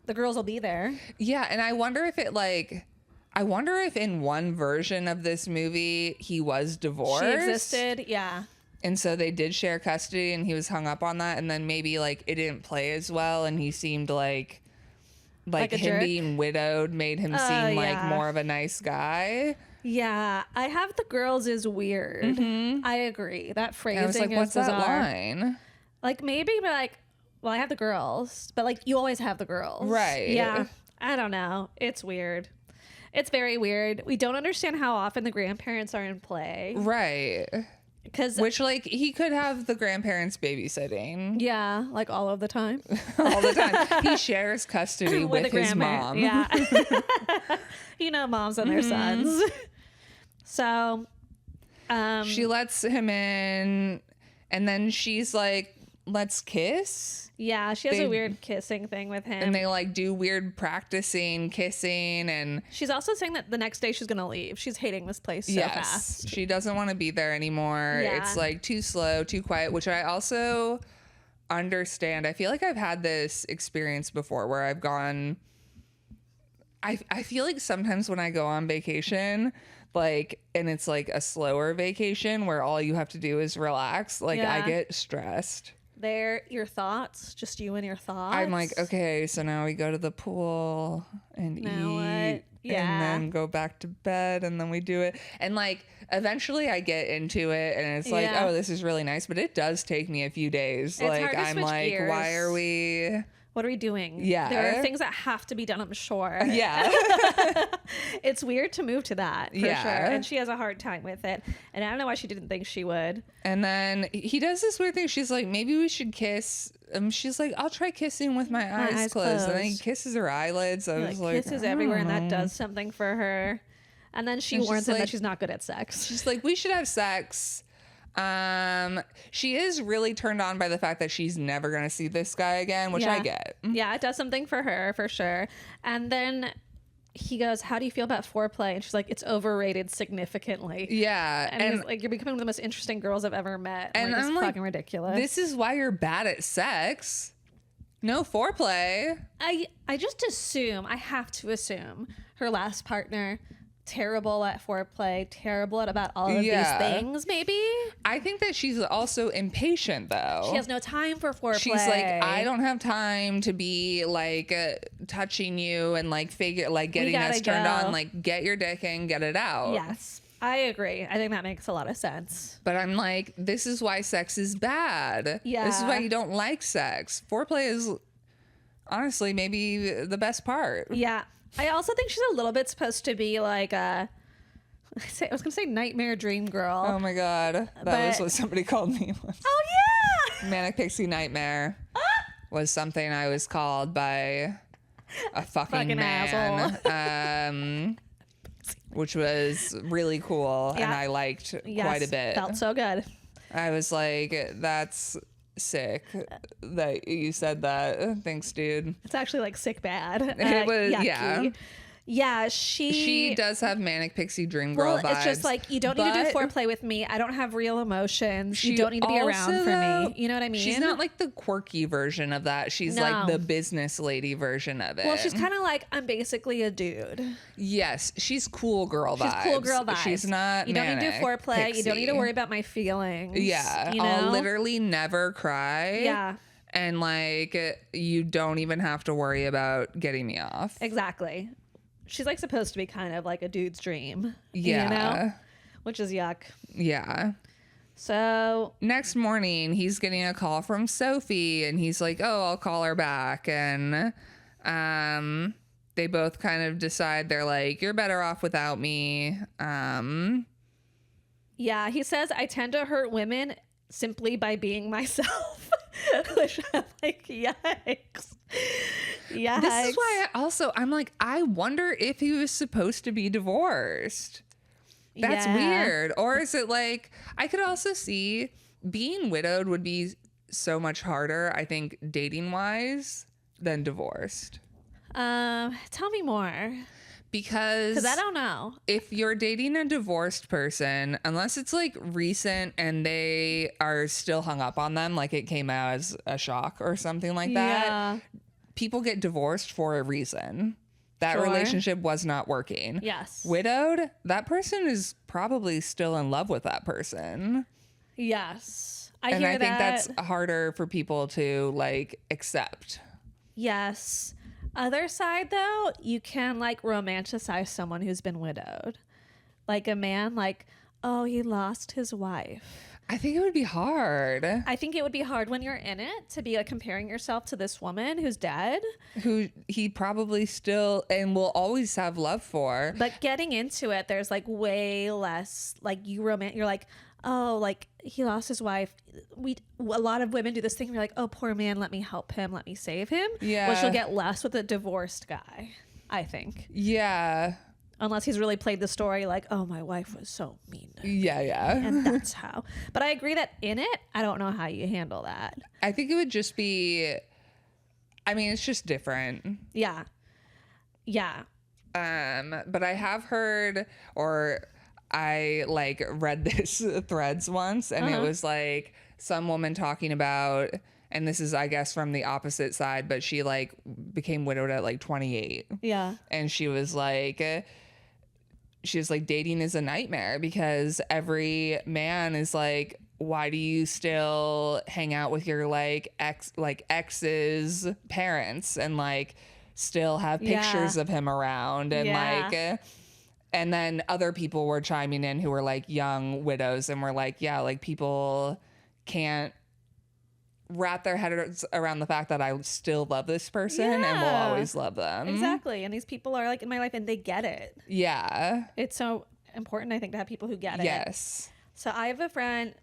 the girls will be there. Yeah, and I wonder if in one version of this movie he was divorced. She existed. Yeah. And so they did share custody and he was hung up on that, and then maybe like it didn't play as well and he seemed like a him jerk? being widowed made him seem like yeah. more of a nice guy. Yeah. I have the girls is weird. I agree. That phrasing And I was like, is what's bizarre. that line? Like maybe but like, well, I have the girls, but like you always have the girls. Right. Yeah. I don't know. It's weird. It's very weird. We don't understand how often the grandparents are in play. Right. Because Which like he could have the grandparents babysitting yeah, like all of the time. all the time. He shares custody with a his grandparent. mom. Yeah. You know, moms and their sons. So, She lets him in, and then she's like, let's kiss. yeah, she has They- a weird kissing thing with him. And they like do weird practicing kissing, and She's also saying that the next day she's going to leave. She's hating this place so yes, fast. she doesn't want to be there anymore. Yeah. It's like too slow, too quiet, which I also understand. I feel like I've had this experience before where I've gone. I feel like sometimes when I go on vacation, like, and it's like a slower vacation where all you have to do is relax, like I Yeah. get stressed. They're your thoughts, just you and your thoughts. I'm like, okay, so now we go to the pool and Now what? eat Yeah. and then go back to bed and then we do it. And like eventually I get into it and it's like, Yeah. oh, this is really nice, but it does take me a few days. It's like hard to I'm switch like, gears. why are we What are we doing? Yeah. There are things that have to be done, I'm sure. Yeah. It's weird to move to that, for Yeah. sure. And she has a hard time with it. And I don't know why she didn't think she would. And then he does this weird thing. She's like, maybe we should kiss. She's like, I'll try kissing with my eyes, eyes closed. And then he closed. kisses her eyelids. I He, was like, like, kisses I everywhere, don't and that know. does something for her. And then she And warns she's him like- that she's not good at sex. She's like, we should have sex. She is really turned on by the fact that she's never gonna see this guy again, which I Yeah. get. Yeah, it does something for her, for sure. And then he goes, how do you feel about foreplay? And she's like, it's overrated significantly. Yeah, And, he's like, you're becoming one of the most interesting girls I've ever met. And like, it's I'm like, fucking ridiculous. this is why you're bad at sex. No foreplay. I just assume, I have to assume, her last partner, terrible at foreplay, terrible at about all of Yeah. these things, maybe. I think that she's also impatient though. She has no time for foreplay. She's like, I don't have time to be like touching you and like getting gotta us turned go. on. Like, get your dick in, get it out. Yes. I agree. I think that makes a lot of sense. But I'm like, this is why sex is bad. Yeah. This is why you don't like sex. Foreplay is honestly maybe the best part. Yeah. I also think she's a little bit supposed to be like a, I was going to say nightmare dream girl. Oh my God. That was what somebody called me once. Oh, yeah. Manic Pixie Nightmare was something I was called by a fucking man. asshole. Which was really cool, and Yeah. I liked Yes, quite a bit. Felt so good. I was like, that's sick that you said that. Thanks, dude. It's actually like sick bad. It was, yucky. yeah. Yeah, She does have Manic Pixie Dream Girl vibes. It's just like, you don't need to do but foreplay with me. I don't have real emotions. You she don't need to be around also, for though, me. You know what I mean? She's not like the quirky version of that. She's like No. the business lady version of it. Well, she's kind of like, I'm basically a dude. Yes, she's cool girl vibes. She's cool girl vibes. She's not. You don't need to do Manic foreplay. You don't need to Pixie. worry about my feelings. Yeah, you know? I'll literally never cry. Yeah, And like, you don't even have to worry about getting me off. exactly. She's like supposed to be kind of like a dude's dream. Yeah. You know? Which is yuck. Yeah. So Next morning, he's getting a call from Sophie, and he's like, "Oh, I'll call her back." And they both kind of decide, they're like, "You're better off without me." yeah, he says, I tend to hurt women simply by being myself. Which I'm like, yikes. Yikes. This is why I'm like, I wonder if he was supposed to be divorced. That's Yeah. weird. Or is it like, I could also see being widowed would be so much harder, I think, dating wise, than divorced. Tell me more. Because I don't know. if you're dating a divorced person, unless it's like recent and they are still hung up on them, like it came out as a shock or something like that, Yeah. people get divorced for a reason. That Sure. relationship was not working. Yes. Widowed, that person is probably still in love with that person. Yes. I And hear I think that. that's harder for people to like accept. Yes. Other side though, you can like romanticize someone who's been widowed. Like a man, like, oh, he lost his wife. I think it would be hard. I think it would be hard when you're in it to be like comparing yourself to this woman who's dead. Who he probably still and will always have love for. But getting into it, there's like way less like you're like, oh, like he lost his wife. A lot of women do this thing. You're like, oh, poor man, let me help him, let me save him. Yeah. Which you'll get less with a divorced guy, I think. Yeah. Unless he's really played the story like, oh, my wife was so mean to me, Yeah. and that's how. But I agree that in it, I don't know how you handle that. I think it would just be, I mean, it's just different. Yeah. Yeah. But I have heard, or I like read this threads once, and it was like some woman talking about, and this is, I guess, from the opposite side, but she like became widowed at like 28. Yeah. And she was like, dating is a nightmare because every man is like, why do you still hang out with your ex's parents and like still have pictures of him around and like, and then other people were chiming in who were like young widows and were like, yeah, like people can't wrap their heads around the fact that I still love this person and will Yeah. always love them. Exactly. And these people are like in my life and they get it. Yeah. It's so important, I think, to have people who get it. Yes. So I have a friend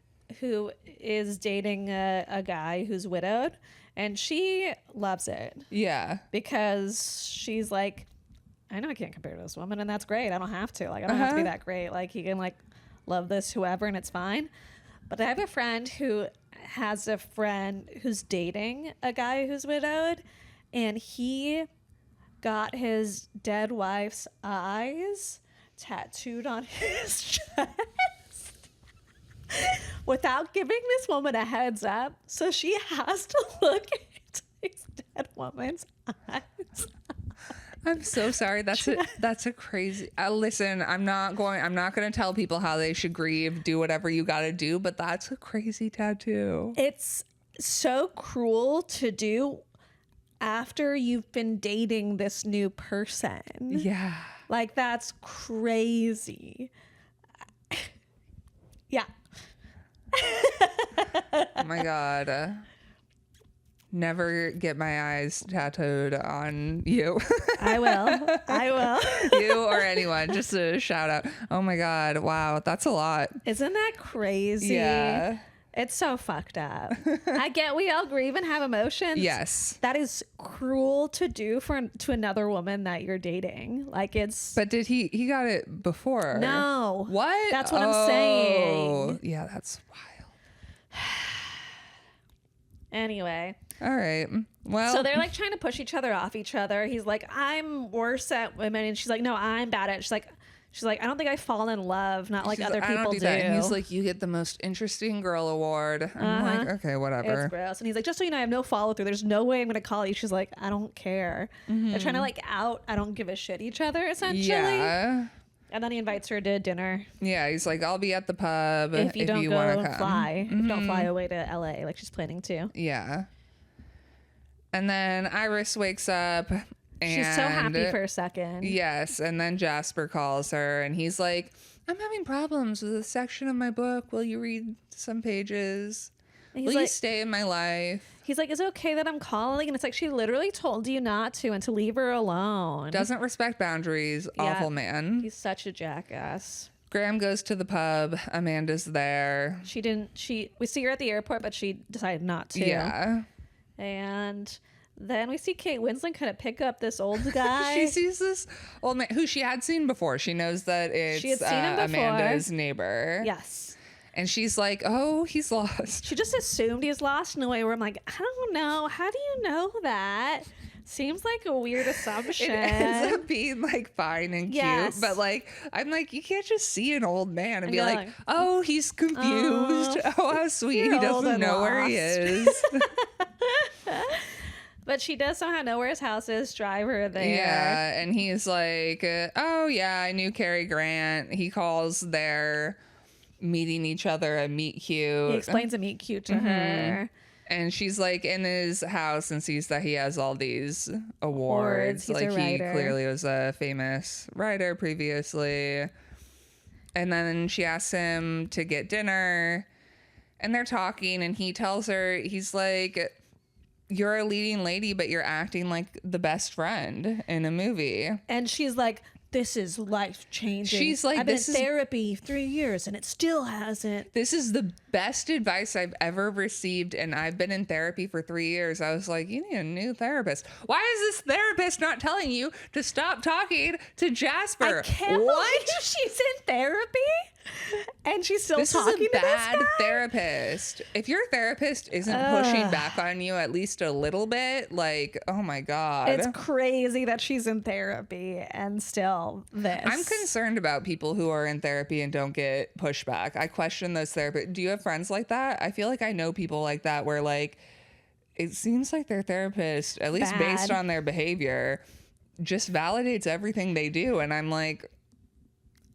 who is dating a guy who's widowed, and she loves it Yeah. because she's like, I know I can't compare to this woman, and that's great. I don't have to. Like, I don't have to be that great. Like, he can like love this whoever, and it's fine. But I have a friend who has a friend who's dating a guy who's widowed, and he got his dead wife's eyes tattooed on his chest without giving this woman a heads up. So she has to look into his dead woman's eyes. I'm so sorry. That's a crazy. Listen, I'm not going to tell people how they should grieve. Do whatever you got to do, but that's a crazy tattoo. It's so cruel to do after you've been dating this new person. Yeah. Like, that's crazy. Yeah. Oh my God. Never get my eyes tattooed on you. I will. You or anyone. Just a shout out. Oh my God. Wow. That's a lot. Isn't that crazy? Yeah. It's so fucked up. I get we all grieve and have emotions. Yes. That is cruel to do to another woman that you're dating. Like it's. But did he got it before? No. What? That's what I'm saying. Yeah, that's wild. Anyway. All right. Well, So they're like trying to push each other off each other. He's like, I'm worse at women. And she's like, no, I'm bad at it. She's like, I don't think I fall in love, not like she's other like, people I don't do do. that. And he's like, you get the most interesting girl award. I'm like, okay, whatever. It's gross. And he's like, just so you know, I have no follow through. There's no way I'm going to call you. She's like, I don't care. They're trying to like out, I don't give a shit each other, essentially. Yeah. And then he invites her to dinner. Yeah, he's like, I'll be at the pub If you don't go wanna and come. fly. If you don't fly away to LA like she's planning to. Yeah. And then Iris wakes up and She's so happy for a second. yes, and then Jasper calls her and he's like, I'm having problems with a section of my book. Will you read some pages? And Will you stay in my life? He's like, is it okay that I'm calling? And it's like, she literally told you not to and to leave her alone. Doesn't respect boundaries. Yeah. Awful man. He's such a jackass. Graham goes to the pub. Amanda's there. We see her at the airport, but she decided not to. Yeah. And then we see Kate Winslet kind of pick up this old guy. She sees this old man who she had seen before. She knows that it's She had seen him before. Amanda's neighbor. Yes. And she's like, oh, he's lost. She just assumed he's lost in a way where I'm like, I don't know. How do you know that? Seems like a weird assumption. It ends up being like fine and Yes. cute. But like, I'm like, you can't just see an old man and be you're like, like, oh, he's confused. Oh, how sweet. you're He old doesn't and know where he is. But she does somehow know where his house is, drive her there. Yeah, and he's like, oh yeah, I knew Cary Grant. He calls their meeting each other a meet cute. He explains a meet cute to her. And she's like in his house and sees that he has all these awards. He's a Like he writer. clearly was a famous writer previously. And then she asks him to get dinner and they're talking and he tells her, he's like, you're a leading lady, but you're acting like the best friend in a movie. And she's like, this is life changing. She's like, I've been this in is- therapy 3 years and it still hasn't. This is the best advice I've ever received, and I've been in therapy for 3 years. I was like, you need a new therapist. Why is this therapist not telling you to stop talking to Jasper? I can't believe she's in therapy and she's still This is talking a to this bad guy. therapist. If your therapist isn't pushing back on you at least a little bit, like, oh my God. It's crazy that she's in therapy and still this. I'm concerned about people who are in therapy and don't get pushback. I question those therapists. Do you have friends like that? I feel like I know people like that where like it seems like their therapist, at least based Bad. on their behavior, just validates everything they do. And I'm like,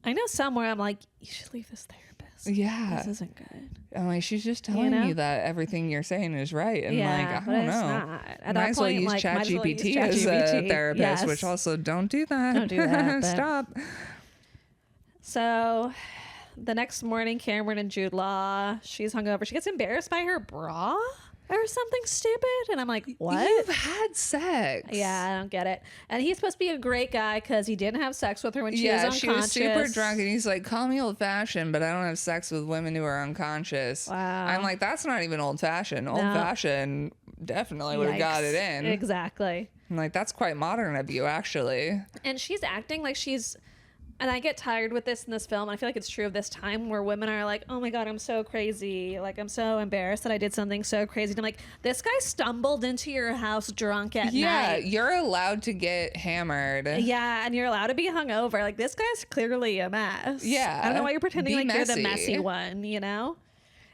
I know somewhere I'm like, you should leave this therapist. yeah. This isn't good. I'm like, she's just telling know? you that everything you're saying is right. And Yeah, like, I but don't it's know. not. At Might that as well point, use like, might as well use ChatGPT as a ChatGPT. therapist, Yes. which also don't do that. Don't do that, but- Stop. So the next morning, Cameron and Jude Law, she's hungover. She gets embarrassed by her bra or something stupid. And I'm like, what? You've had sex. Yeah, I don't get it. And he's supposed to be a great guy because he didn't have sex with her when she was unconscious. she was super drunk, and he's like, "Call me old fashioned, but I don't have sex with women who are unconscious." Wow. I'm like, "That's not even old fashioned. Old fashioned definitely would have got it Yikes. in." Exactly. I'm like, "That's quite modern of you, actually." And she's acting like she's, and I get tired with this in this film. I feel like it's true of this time where women are like, oh my God, I'm so crazy. Like, I'm so embarrassed that I did something so crazy. And I'm like, this guy stumbled into your house drunk at Yeah, night. you're allowed to get hammered. Yeah, and you're allowed to be hungover. Like, this guy's clearly a mess. Yeah, I don't know why you're pretending be like you're the messy. messy one, you know?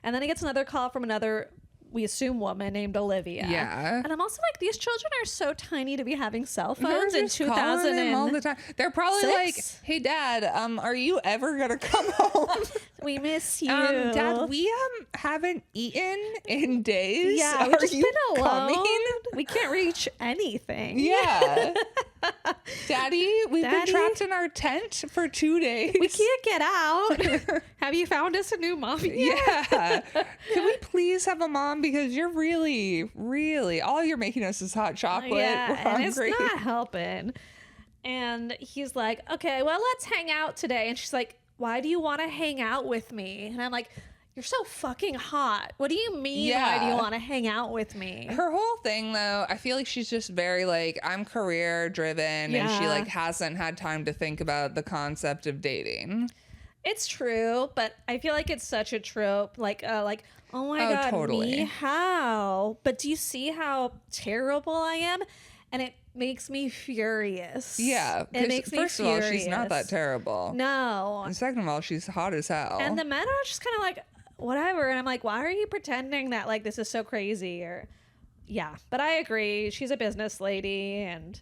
And then he gets another call from another, we assume, woman named Olivia. Yeah. And I'm also like, these children are so tiny to be having cell They're phones in just calling him all the 2000. time. They're probably like, "Hey, Dad, are you ever gonna come home?" We miss you. Dad, we haven't eaten in days. Yeah, we've Are just you been alone. coming? We can't reach anything. Yeah. Daddy, we've been Daddy? trapped in our tent for 2 days. We can't get out. Have you found us a new mom yet? Yeah. Can we please have a mom? Because you're really, all you're making us is hot chocolate. We're and it's hungry. not helping. And he's like, okay, well, let's hang out today. And she's like, why do you want to hang out with me? And I'm like, you're so fucking hot. What do you mean? Why do you want to hang out with me? Her whole thing, though, I feel like she's just very like, I'm career driven, and she like hasn't had time to think about the concept of dating. It's true, but I feel like it's such a trope. Like, oh my God, totally. me, how? But do you see how terrible I am? And it makes me furious. Yeah. It makes me first furious. of all, she's not that terrible. No. And second of all, she's hot as hell. And the men are just kind of like, whatever. And I'm like, why are you pretending that like this is so crazy? Or, yeah. But I agree. She's a business lady. And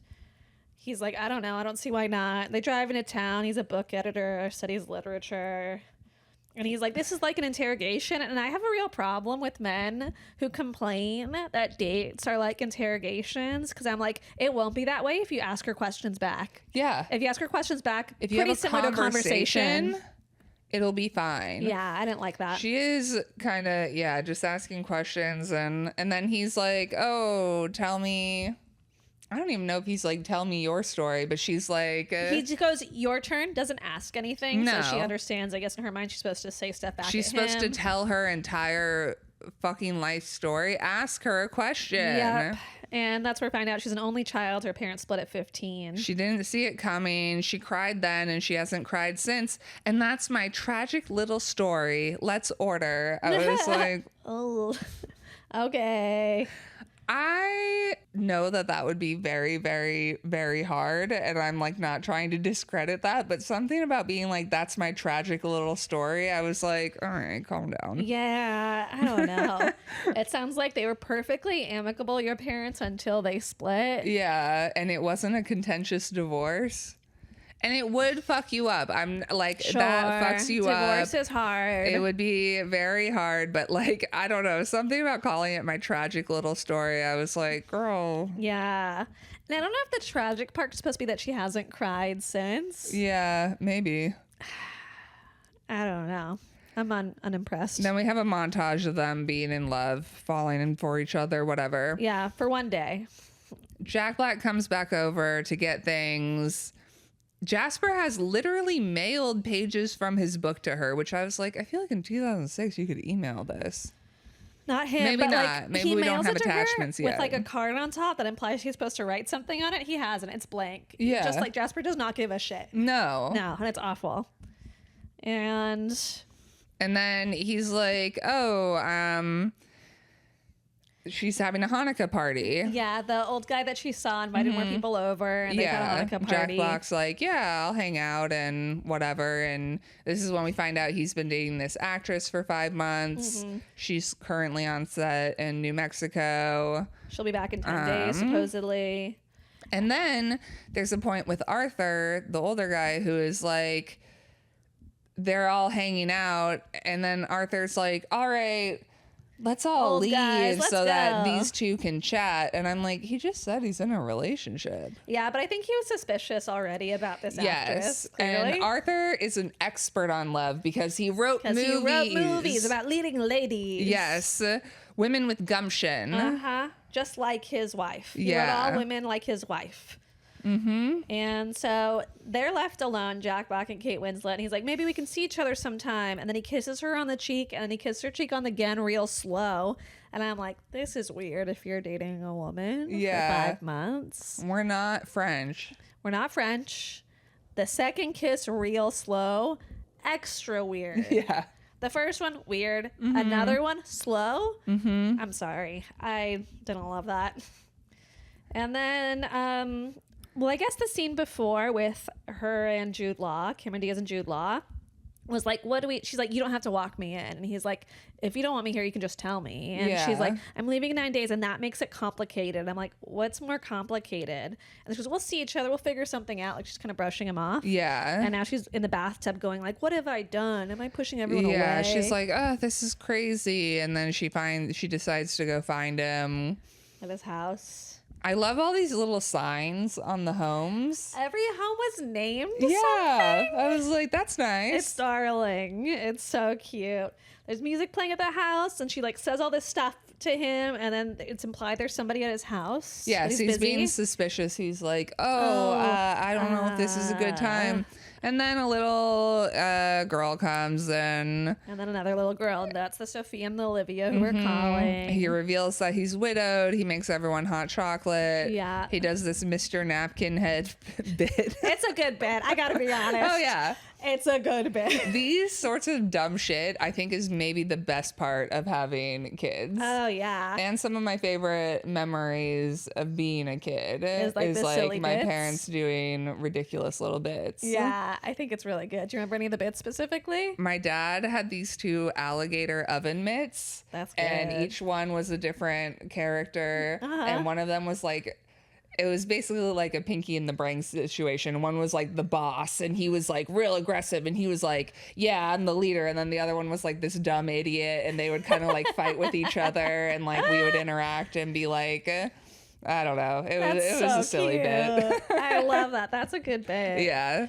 he's like, I don't know. I don't see why not. They drive into town. He's a book editor, studies literature. And he's like, this is like an interrogation. And I have a real problem with men who complain that dates are like interrogations. Because I'm like, it won't be that way if you ask her questions back. yeah. If you ask her questions back, If you pretty have a similar to conversation, it'll be fine. Yeah, I didn't like that. She is kind of, just asking questions. And then he's like, oh, tell me. I don't even know if he's like, tell me your story, but she's like... he just goes, your turn, doesn't ask anything. No. So she understands, I guess, in her mind, she's supposed to say stuff back she's at supposed to him. tell her entire fucking life story. Ask her a question. Yep. And that's where we find out she's an only child. Her parents split at 15. She didn't see it coming. She cried then, and she hasn't cried since. And that's my tragic little story. Let's order. I was like... Oh, okay. I know that would be very, very, very hard. And I'm like not trying to discredit that. But something about being like, that's my tragic little story. I was like, all right, calm down. Yeah, I don't know. It sounds like they were perfectly amicable, your parents, until they split. Yeah. And it wasn't a contentious divorce. And it would fuck you up. I'm like, Sure. that fucks you up. Divorce is hard. It would be very hard, but like, I don't know, something about calling it my tragic little story. I was like, girl. Yeah. And I don't know if the tragic part is supposed to be that she hasn't cried since. Yeah, maybe. I don't know. I'm unimpressed. Then we have a montage of them being in love, falling in for each other, whatever. Yeah, for one day. Jack Black comes back over to get things. Jasper has literally mailed pages from his book to her, which I was like, I feel like in 2006 you could email this. Not him. Maybe but not. Like, Maybe he we don't mails have it to her attachments with yet. like a card on top that implies he's supposed to write something on it. He hasn't. It's blank. Yeah. Just like Jasper does not give a shit. No. No, and it's awful. And then he's like, oh, she's having a Hanukkah party. yeah, the old guy that she saw invited more people over, and they had a Hanukkah Jack party. Black's like, yeah, I'll hang out and whatever. And this is when we find out he's been dating this actress for 5 months. She's currently on set in New Mexico. She'll be back in 10 days, supposedly. And then there's a point with Arthur, the older guy, who is like, they're all hanging out. And then Arthur's like, all right, let's all Old leave guys, let's so that go. these two can chat. And I'm like, he just said he's in a relationship. Yeah, but I think he was suspicious already about this actress. Clearly. And Arthur is an expert on love because he wrote movies. He wrote movies about leading ladies. Yes. Women with gumption. Uh-huh. Just like his wife. He Yeah. wrote all women like his wife. Mm-hmm. And so they're left alone, Jack Black and Kate Winslet. And he's like, maybe we can see each other sometime. And then he kisses her on the cheek, and then he kisses her cheek on the again real slow. And I'm like, this is weird if you're dating a woman Yeah. for 5 months. We're not French. We're not French. The second kiss real slow, extra weird. Yeah. The first one, weird. Another one, slow. I'm sorry. I didn't love that. And then, well, I guess the scene before with her and Jude Law, Cameron Diaz and Jude Law, was like, what do we, she's like, you don't have to walk me in. And he's like, if you don't want me here, you can just tell me. And Yeah. she's like, I'm leaving in 9 days, and that makes it complicated. I'm like, what's more complicated? And she goes, we'll see each other. We'll figure something out. Like, she's kind of brushing him off. Yeah. And now she's in the bathtub going like, what have I done? Am I pushing everyone away? Yeah, she's like, oh, this is crazy. And then she decides to go find him. At his house. I love all these little signs on the homes. Every home was named Yeah, something. I was like, that's nice. It's darling. It's so cute. There's music playing at the house, and she like says all this stuff to him, and then it's implied there's somebody at his house. Yeah, he's he's busy. being suspicious. He's like, I don't know if this is a good time. And then a little girl comes in. And then another little girl, and that's the Sophia and the Olivia who we're calling. He reveals that he's widowed. He makes everyone hot chocolate. Yeah. He does this Mr. Napkin Head bit. It's a good bit. I gotta be honest. Oh, yeah. It's a good bit. These sorts of dumb shit, I think, is maybe the best part of having kids. Oh, yeah. And some of my favorite memories of being a kid Is, like, the silly my bits? parents doing ridiculous little bits. Yeah, I think it's really good. Do you remember any of the bits specifically? My dad had these 2 alligator oven mitts. That's And good. each one was a different character. Uh-huh. And one of them was like, it was basically like a Pinky and the Brain situation. One was like the boss, and he was like real aggressive, and he was like, yeah, I'm the leader. And then the other one was like this dumb idiot, and they would kind of like fight with each other, and like we would interact and be like, I don't know. It was a silly bit. I love that. That's a good bit. Yeah.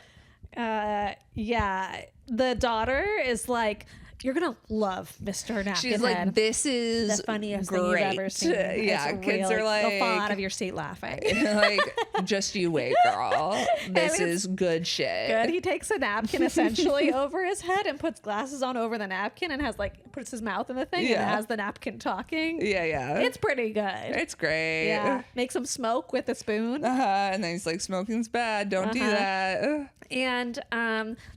Yeah. The daughter is like, you're gonna love Mr. Napkinhead. She's like, this is the funniest great. thing you've ever seen. Yeah, It's kids really, are like, they'll fall out of your seat laughing. like, just you wait, girl. This is good shit. Good. He takes a napkin essentially over his head and puts glasses on over the napkin and has like puts his mouth in the thing and Yeah. has the napkin talking. Yeah, yeah. It's pretty good. It's great. Yeah. Makes him smoke with a spoon. And then he's like, smoking's bad. Don't do that. And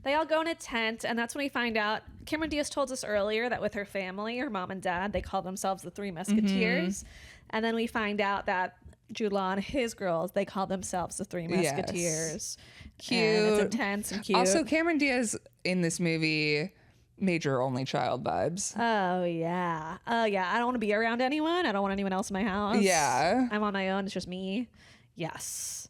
they all go in a tent, and that's when we find out. Cameron Diaz told us earlier that with her family, her mom and dad, they call themselves the Three Musketeers. And then we find out that Jude Law and his girls, they call themselves the Three Musketeers. Cute. And it's intense and cute. Also, Cameron Diaz in this movie, major only child vibes. Oh, yeah. Oh, yeah. I don't want to be around anyone. I don't want anyone else in my house. Yeah. I'm on my own. It's just me. Yes.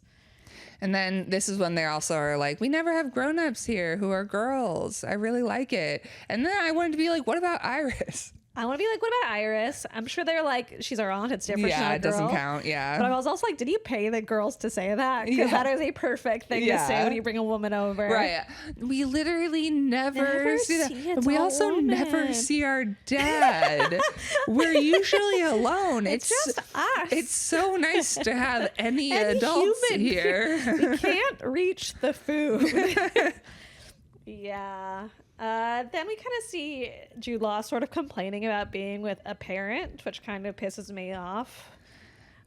And then this is when they also are like, we never have grown-ups here who are girls. I really like it. And then I wanted to be like, what about Iris? I want to be like, what about Iris? I'm sure they're like, she's our aunt. It's different. She's Yeah, not a it doesn't girl. count. Yeah. But I was also like, did you pay the girls to say that? Because Yeah. that is a perfect thing to say when you bring a woman over. Right. We literally never see that. see its We own also never woman. see our dad. We're usually alone. It's just us. It's so nice to have any Any adults human. here. We can't reach the food. Yeah. Then we kind of see Jude Law sort of complaining about being with a parent, which kind of pisses me off.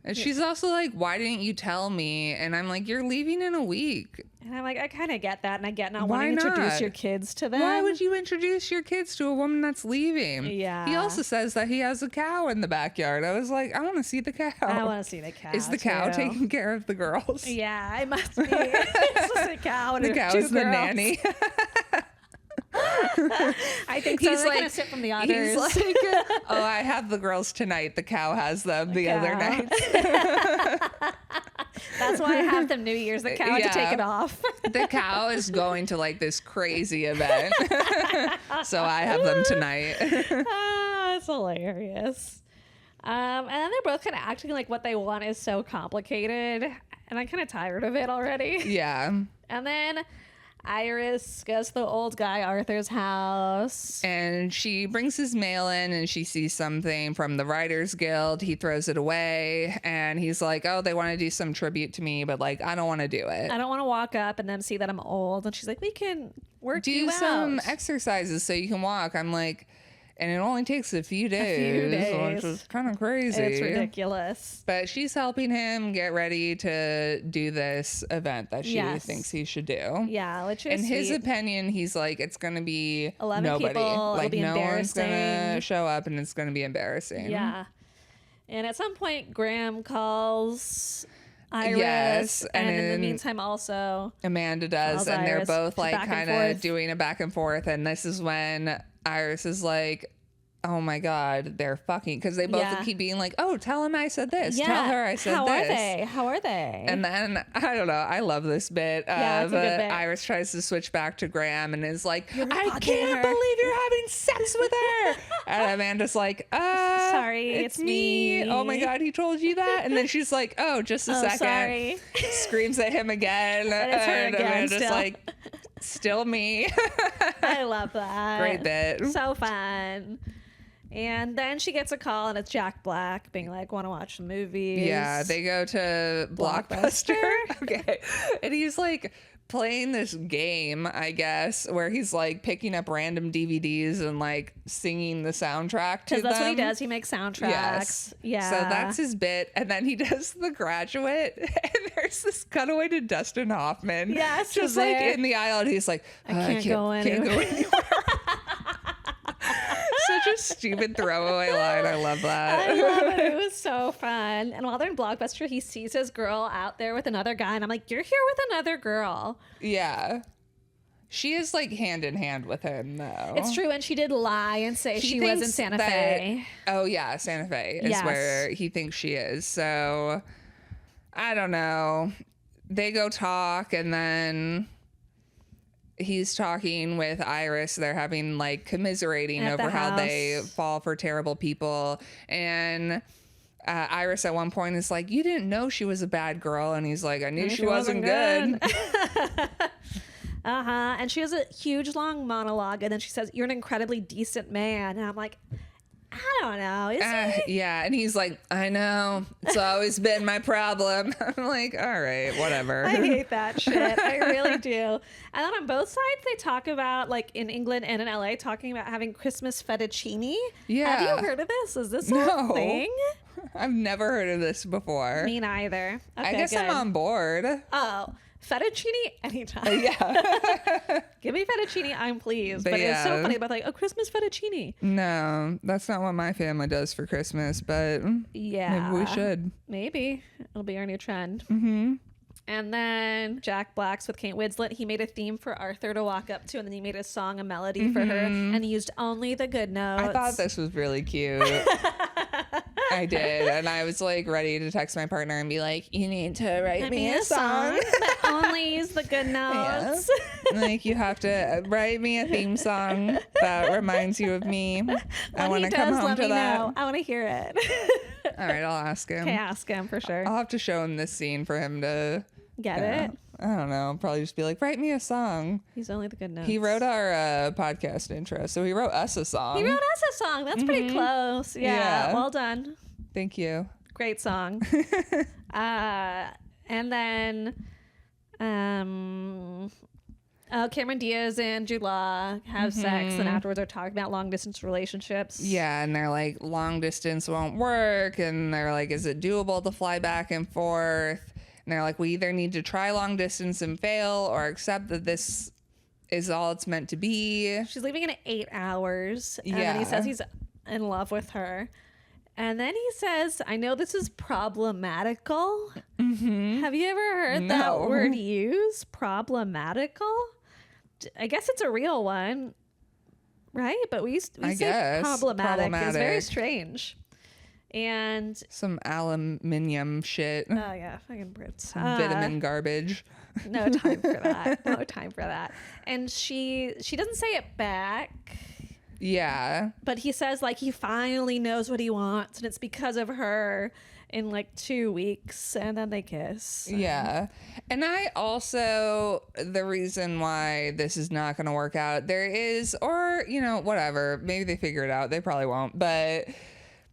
And she's also like, why didn't you tell me? And I'm like, you're leaving in a week. And I'm like, I kind of get that, and I get not Why wanting to introduce not? your kids to them. Why would you introduce your kids to a woman that's leaving? Yeah. He also says that he has a cow in the backyard. I was like, I want to see the cow. I want to see the cow. Is the cow too. taking care of the girls? Yeah, it must be. It's just a cow and The cow two is the girls. nanny. I think so. He's They're like, gonna sit from the others. he's like, oh, I have the girls tonight. The cow has them the other cow. nights. That's why I have them New Year's. The cow had to take Yeah. it off. The cow is going to like this crazy event. So I have them tonight. It's hilarious. And then they're both kind of acting like what they want is so complicated, and I'm kind of tired of it already. Yeah. And then Iris goes to the old guy Arthur's house. And she brings his mail in and she sees something from the Writers Guild. He throws it away and he's like, oh, they want to do some tribute to me, but like, I don't want to do it. I don't want to walk up and then see that I'm old. And she's like, we can work Do you some out. exercises so you can walk. I'm like, and it only takes a few days. Which is kind of crazy. It's ridiculous. But she's helping him get ready to do this event that she Yes. thinks he should do. Yeah, which is In his sweet. opinion, he's like, it's going to be 11 nobody. people, it'll Like, be no one's going to embarrassing. show up and it's going to be embarrassing. Yeah. And at some point, Graham calls Iris. Yes, And and in the then meantime, also, Amanda does. Calls And they're Iris both to like back and kind of forth. doing a back and forth. And this is when Iris is like, oh my God, they're fucking. Because they both Yeah. keep being like, oh, tell him I said this. yeah. Tell her I said How this. are they? How are they? And then, I don't know, I love this bit Yeah, of it's a good bit. Iris tries to switch back to Graham and is like, You're I fucking can't her." believe you're having sex with her. And Amanda's like, sorry, it's me. Oh my God, he told you that? And then she's like, oh, just a second. Sorry. Screams at him again. And it's her again, Amanda's still. like, still me. I love that. Great bit. So fun. And then she gets a call, and it's Jack Black being like, want to watch the movies. Yeah, they go to Blockbuster. Okay. And he's like playing this game, I guess, where he's like picking up random DVDs and like singing the soundtrack to them. Because that's what he does. He makes soundtracks. Yes. Yeah. So that's his bit. And then he does The Graduate. And there's this cutaway to Dustin Hoffman. Yes. Just like in the aisle. And he's like, I can't go anywhere. Such a stupid throwaway line. I love that. I love it. It was so fun. And while they're in Blockbuster, he sees his girl out there with another guy. And I'm like, you're here with another girl. Yeah. She is like hand in hand with him, though. It's true. And she did lie and say she was in thinks Santa that- Fe. Oh, yeah. Santa Fe is Yes. where he thinks she is. So I don't know. They go talk, and then he's talking with Iris. They're having like commiserating At the over how they house. fall for terrible people. And Iris at one point is like, you didn't know she was a bad girl. And he's like, I knew she wasn't good. And she has a huge long monologue, and then she says, you're an incredibly decent man. And I'm like, I don't know. Is he? Yeah. And he's like, I know. It's always been my problem. I'm like, all right, whatever. I hate that shit. I really do. And then on both sides, they talk about, like in England and in LA, talking about having Christmas fettuccine. Yeah. Have you heard of this? Is this No. a thing? I've never heard of this before. Me neither. Okay, I guess good. I'm on board. Oh, fettuccine anytime. Yeah. Give me fettuccine, I'm pleased. But But it's so yeah. funny about like, oh, Christmas fettuccine. No, that's not what my family does for Christmas, but Yeah. maybe we should. Maybe. It'll be our new trend. Mm-hmm. And then Jack Black's with Kate Winslet. He made a theme for Arthur to walk up to, and then he made a song, a melody for her, and he used only the good notes. I thought this was really cute. I did. And I was like ready to text my partner and be like, you need to write me a song. but only use the good notes. Like, you have to write me a theme song that reminds you of me. I When want he to come does, home let to me that. know. I want to hear it. All right, I'll ask him. Okay, ask him for sure. I'll have to show him this scene for him to Get it? I don't know. Probably just be like, write me a song. He's only the good notes. He wrote our podcast intro, so he wrote us a song. He wrote us a song. That's pretty close. Yeah. Yeah. Well done. Thank you. Great song. And then Cameron Diaz and Jude Law have sex, and afterwards are talking about long distance relationships. Yeah, and they're like, long distance won't work, and they're like, is it doable to fly back and forth? And they're like, we either need to try long distance and fail, or accept that this is all it's meant to be. She's leaving in 8 hours. And then he Yeah. says he's in love with her. And then he says, I know this is problematical. Have you ever heard that No. word used? Problematical? I guess it's a real one, right? But we I say guess. problematic. It's very Problematic. strange. And Some aluminium shit. oh yeah, fucking Brits. Vitamin garbage. No time for that. No time for that. And she doesn't say it back. Yeah. But he says like he finally knows what he wants, and it's because of her in like 2 weeks, and then they kiss. Yeah. And I also, the reason why this is not going to work out, there is, or, you know, whatever, maybe they figure it out. They probably won't. But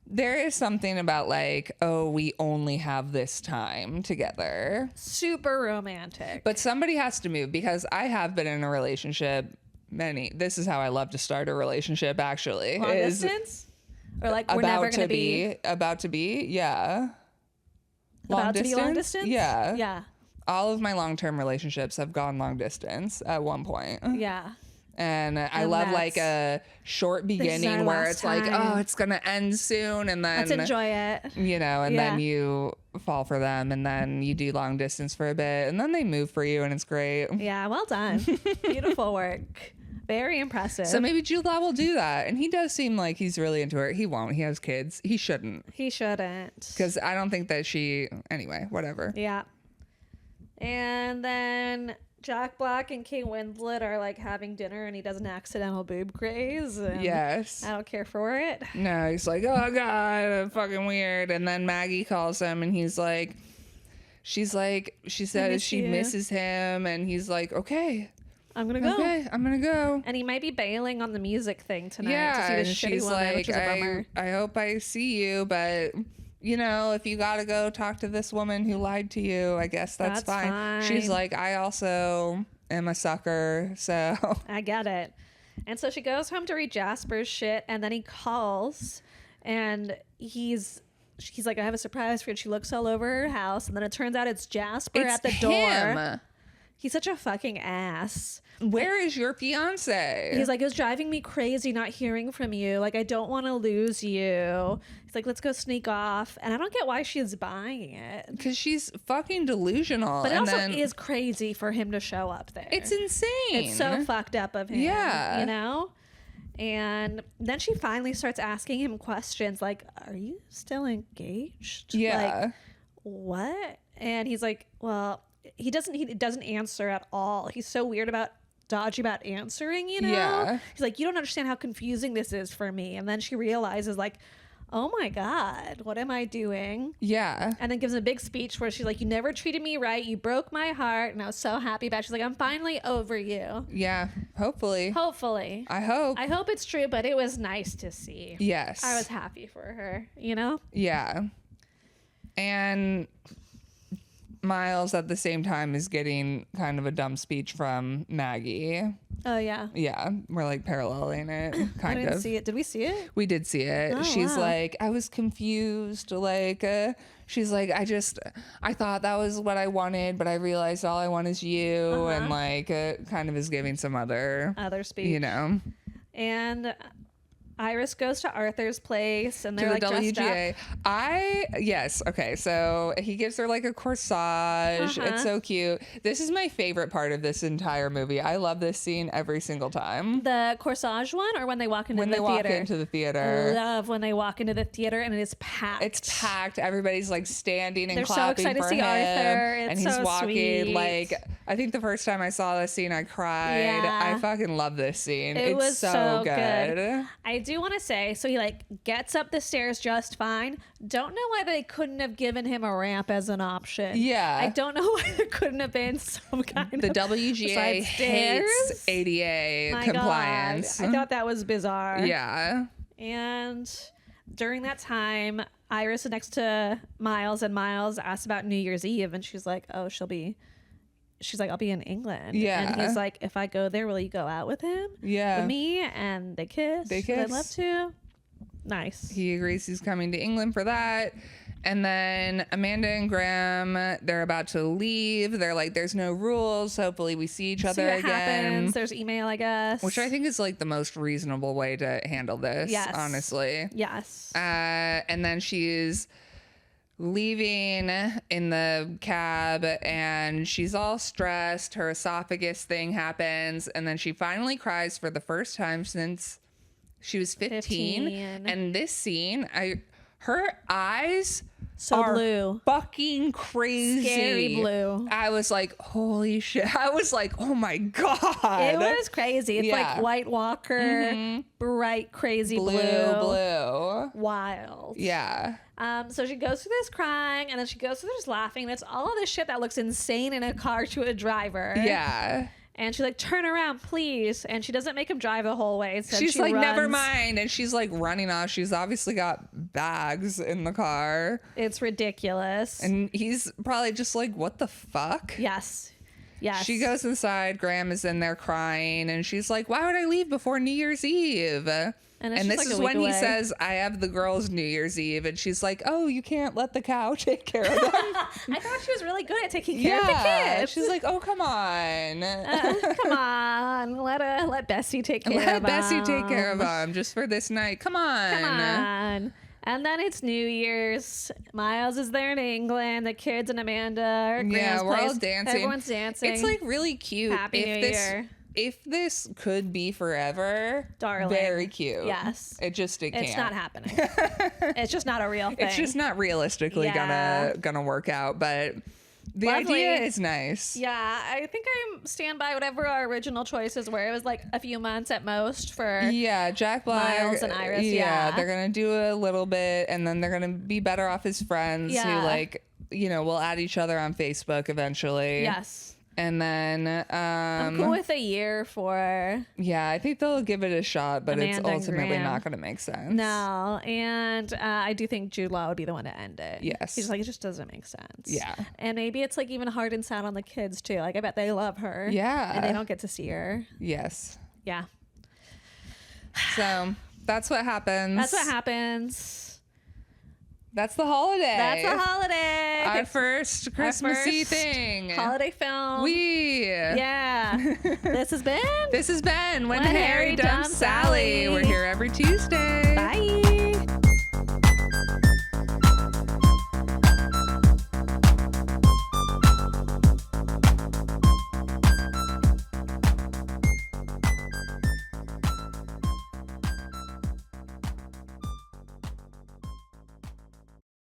there is something about like, oh, we only have this time together. Super romantic. But somebody has to move, because I have been in a relationship. This is how I love to start a relationship, actually. Long is distance? Or like we're never going to be about to be, yeah. about to be long distance? Yeah. Yeah. All of my long-term relationships have gone long distance at one point. Yeah. And I And love like that's- a short is our beginning where last it's like, time. oh, it's going to end soon. And then, Let's enjoy it. you know, and then Yeah. you fall for them, and then you do long distance for a bit, and then they move for you, and it's great. Yeah, well done. Beautiful work. Very impressive. So maybe Jude Law will do that. And he does seem like he's really into her. He won't. He has kids. He shouldn't. He shouldn't. Because I don't think that anyway, whatever. Yeah. And then Jack Black and Kate Winslet are like having dinner and he does an accidental boob graze. And Yes. I don't care for it. No, he's like, oh God, fucking weird. And then Maggie calls him and he's like, she says she misses him. And he's like, okay, I'm going to go. Okay, I'm going to go. And he might be bailing on the music thing tonight Yeah. to see this And shitty she's woman, like, which is a bummer. I hope I see you, but you know, if you got to go talk to this woman who lied to you, I guess that's fine. She's like, I also am a sucker, so. I get it. And so she goes home to read Jasper's shit, and then he calls, and he's like, I have a surprise for you. And she looks all over her house, and then it turns out it's Jasper at the door. He's such a fucking ass. Where is your fiance? He's like, it's driving me crazy not hearing from you. Like, I don't want to lose you. He's like, let's go sneak off. And I don't get why she's buying it. Because she's fucking delusional. But it also is crazy for him to show up there. It's insane. It's so fucked up of him. Yeah. You know? And then she finally starts asking him questions like, are you still engaged? Yeah. Like, what? And he's like, well, he doesn't answer at all. He's so dodgy about answering, you know? Yeah. He's like, you don't understand how confusing this is for me. And then she realizes like, oh my God, what am I doing? Yeah. And then gives a big speech where she's like, you never treated me right. You broke my heart. And I was so happy about it. She's like, I'm finally over you. Yeah. Hopefully. I hope it's true, but it was nice to see. Yes. I was happy for her, you know? Yeah. And Miles at the same time is getting kind of a dumb speech from Maggie. Oh, yeah. Yeah, we're like paralleling it, kind I didn't of. see it. Did we see it? We did see it. Oh, She's wow. like, I was confused. Like, she's like, I thought that was what I wanted, but I realized all I want is you. And like, kind of is giving some other speech, you know. And Iris goes to Arthur's place and they're to the like WGA. Yes. Okay. So he gives her like a corsage. It's so cute. This is my favorite part of this entire movie. I love this scene every single time. The corsage one, or when they walk into the theater? When they walk into the theater. Love when they walk into the theater and it is packed. It's packed. Everybody's like standing and They're clapping so excited for to see him. Arthur. It's and he's so walking sweet. like, I think the first time I saw this scene, I cried. Yeah. I fucking love this scene. It was so good. I do want to say, so he like gets up the stairs just fine. Don't know why they couldn't have given him a ramp as an option. Yeah. I don't know why there couldn't have been some kind of The WGA hates ADA compliance. God. I thought that was bizarre. Yeah. And during that time, Iris is next to Miles, and Miles asks about New Year's Eve, and she's like, oh, she's like, I'll be in England. Yeah. And he's like, if I go there, will you go out with him? Yeah. With me? And they kiss. They kiss. I'd love to. Nice. He agrees he's coming to England for that. And then Amanda and Graham, they're about to leave. They're like, there's no rules. Hopefully we see each other again. Happens. There's email, I guess. Which I think is like the most reasonable way to handle this, honestly. Yes. And then she's leaving in the cab and she's all stressed. Her esophagus thing happens. And then she finally cries for the first time since she was 15. And this scene, her eyes are blue, fucking crazy, scary blue. I was like, holy shit. I was like, oh my God. It was crazy. It's like White Walker, bright, crazy blue. Wild. Yeah. So she goes through this crying and then she goes through this laughing. And it's all of this shit that looks insane in a car to a driver. Yeah. And she's like, turn around, please. And she doesn't make him drive the whole way. Instead, she's she like, runs. never mind. And she's like running off. She's obviously got bags in the car. It's ridiculous. And he's probably just like, what the fuck? Yes. Yes. She goes inside. Graham is in there crying. And she's like, why would I leave before New Year's Eve? And this like is when he says, I have the girls' New Year's Eve. And she's like, oh, you can't let the cow take care of them. I thought she was really good at taking care of the kids. She's like, oh, come on. Come on. Let Bessie take care of them. Let Bessie take care of them just for this night. Come on. Come on. And then it's New Year's. Miles is there in England. The kids and Amanda are at Graham's we're place. all dancing. Everyone's dancing. It's like really cute. Happy New Year. If this could be forever, darling, very cute. Yes, it can't. It's not happening. It's just not a real thing. It's just not realistically gonna work out. But The Lovely. idea is nice. Yeah, I think I stand by whatever our original choices were. It was like a few months at most for Yeah, Jack Black. Miles and Iris. Yeah, Yeah. they're going to do a little bit, and then they're going to be better off as friends who, Yeah. like, you know, will add each other on Facebook eventually. Yes. And then, I'm cool with a year for yeah, I think they'll give it a shot, but Amanda it's and ultimately Graham. not going to make sense. no, and I do think Jude Law would be the one to end it. Yes. He's like, it just doesn't make sense. Yeah. And maybe it's like even hard and sad on the kids too. Like I bet they love her. Yeah. And they don't get to see her. Yes. Yeah. So that's what happens. That's what happens. That's the holiday. That's a holiday. Our first Christmassy thing. Holiday film. Yeah. Yeah. This has been This has been When Harry Dumps Sally. We're here every Tuesday. Bye.